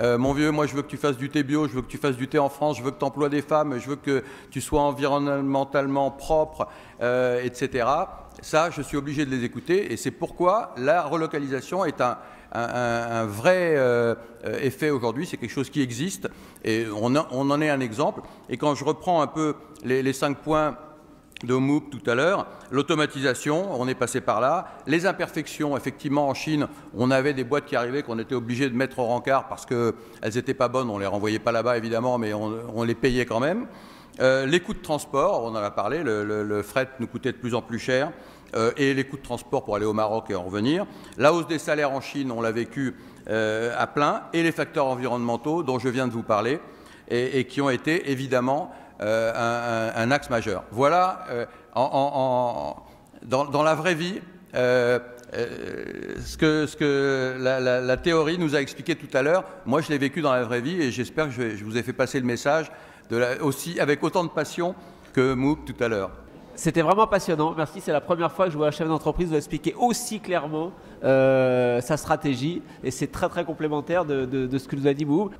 mon vieux, moi je veux que tu fasses du thé bio, je veux que tu fasses du thé en France, je veux que tu emploies des femmes, je veux que tu sois environnementalement propre, etc. Ça, je suis obligé de les écouter et c'est pourquoi la relocalisation est un vrai effet aujourd'hui, c'est quelque chose qui existe et on en est un exemple. Et quand je reprends un peu les 5 points de Moup tout à l'heure, l'automatisation, on est passé par là, les imperfections, effectivement en Chine, on avait des boîtes qui arrivaient qu'on était obligé de mettre au rencard parce qu'elles n'étaient pas bonnes, on ne les renvoyait pas là-bas évidemment, mais on les payait quand même. Les coûts de transport, on en a parlé, le fret nous coûtait de plus en plus cher, et les coûts de transport pour aller au Maroc et en revenir. La hausse des salaires en Chine, on l'a vécu à plein, et les facteurs environnementaux dont je viens de vous parler, et qui ont été évidemment un axe majeur. Voilà, dans la vraie vie, ce que la théorie nous a expliqué tout à l'heure. Moi, je l'ai vécu dans la vraie vie et j'espère que je vous ai fait passer le message aussi avec autant de passion que Moup tout à l'heure. C'était vraiment passionnant, merci. C'est la première fois que je vois un chef d'entreprise vous expliquer aussi clairement sa stratégie et c'est très très complémentaire de ce que nous a dit Moup.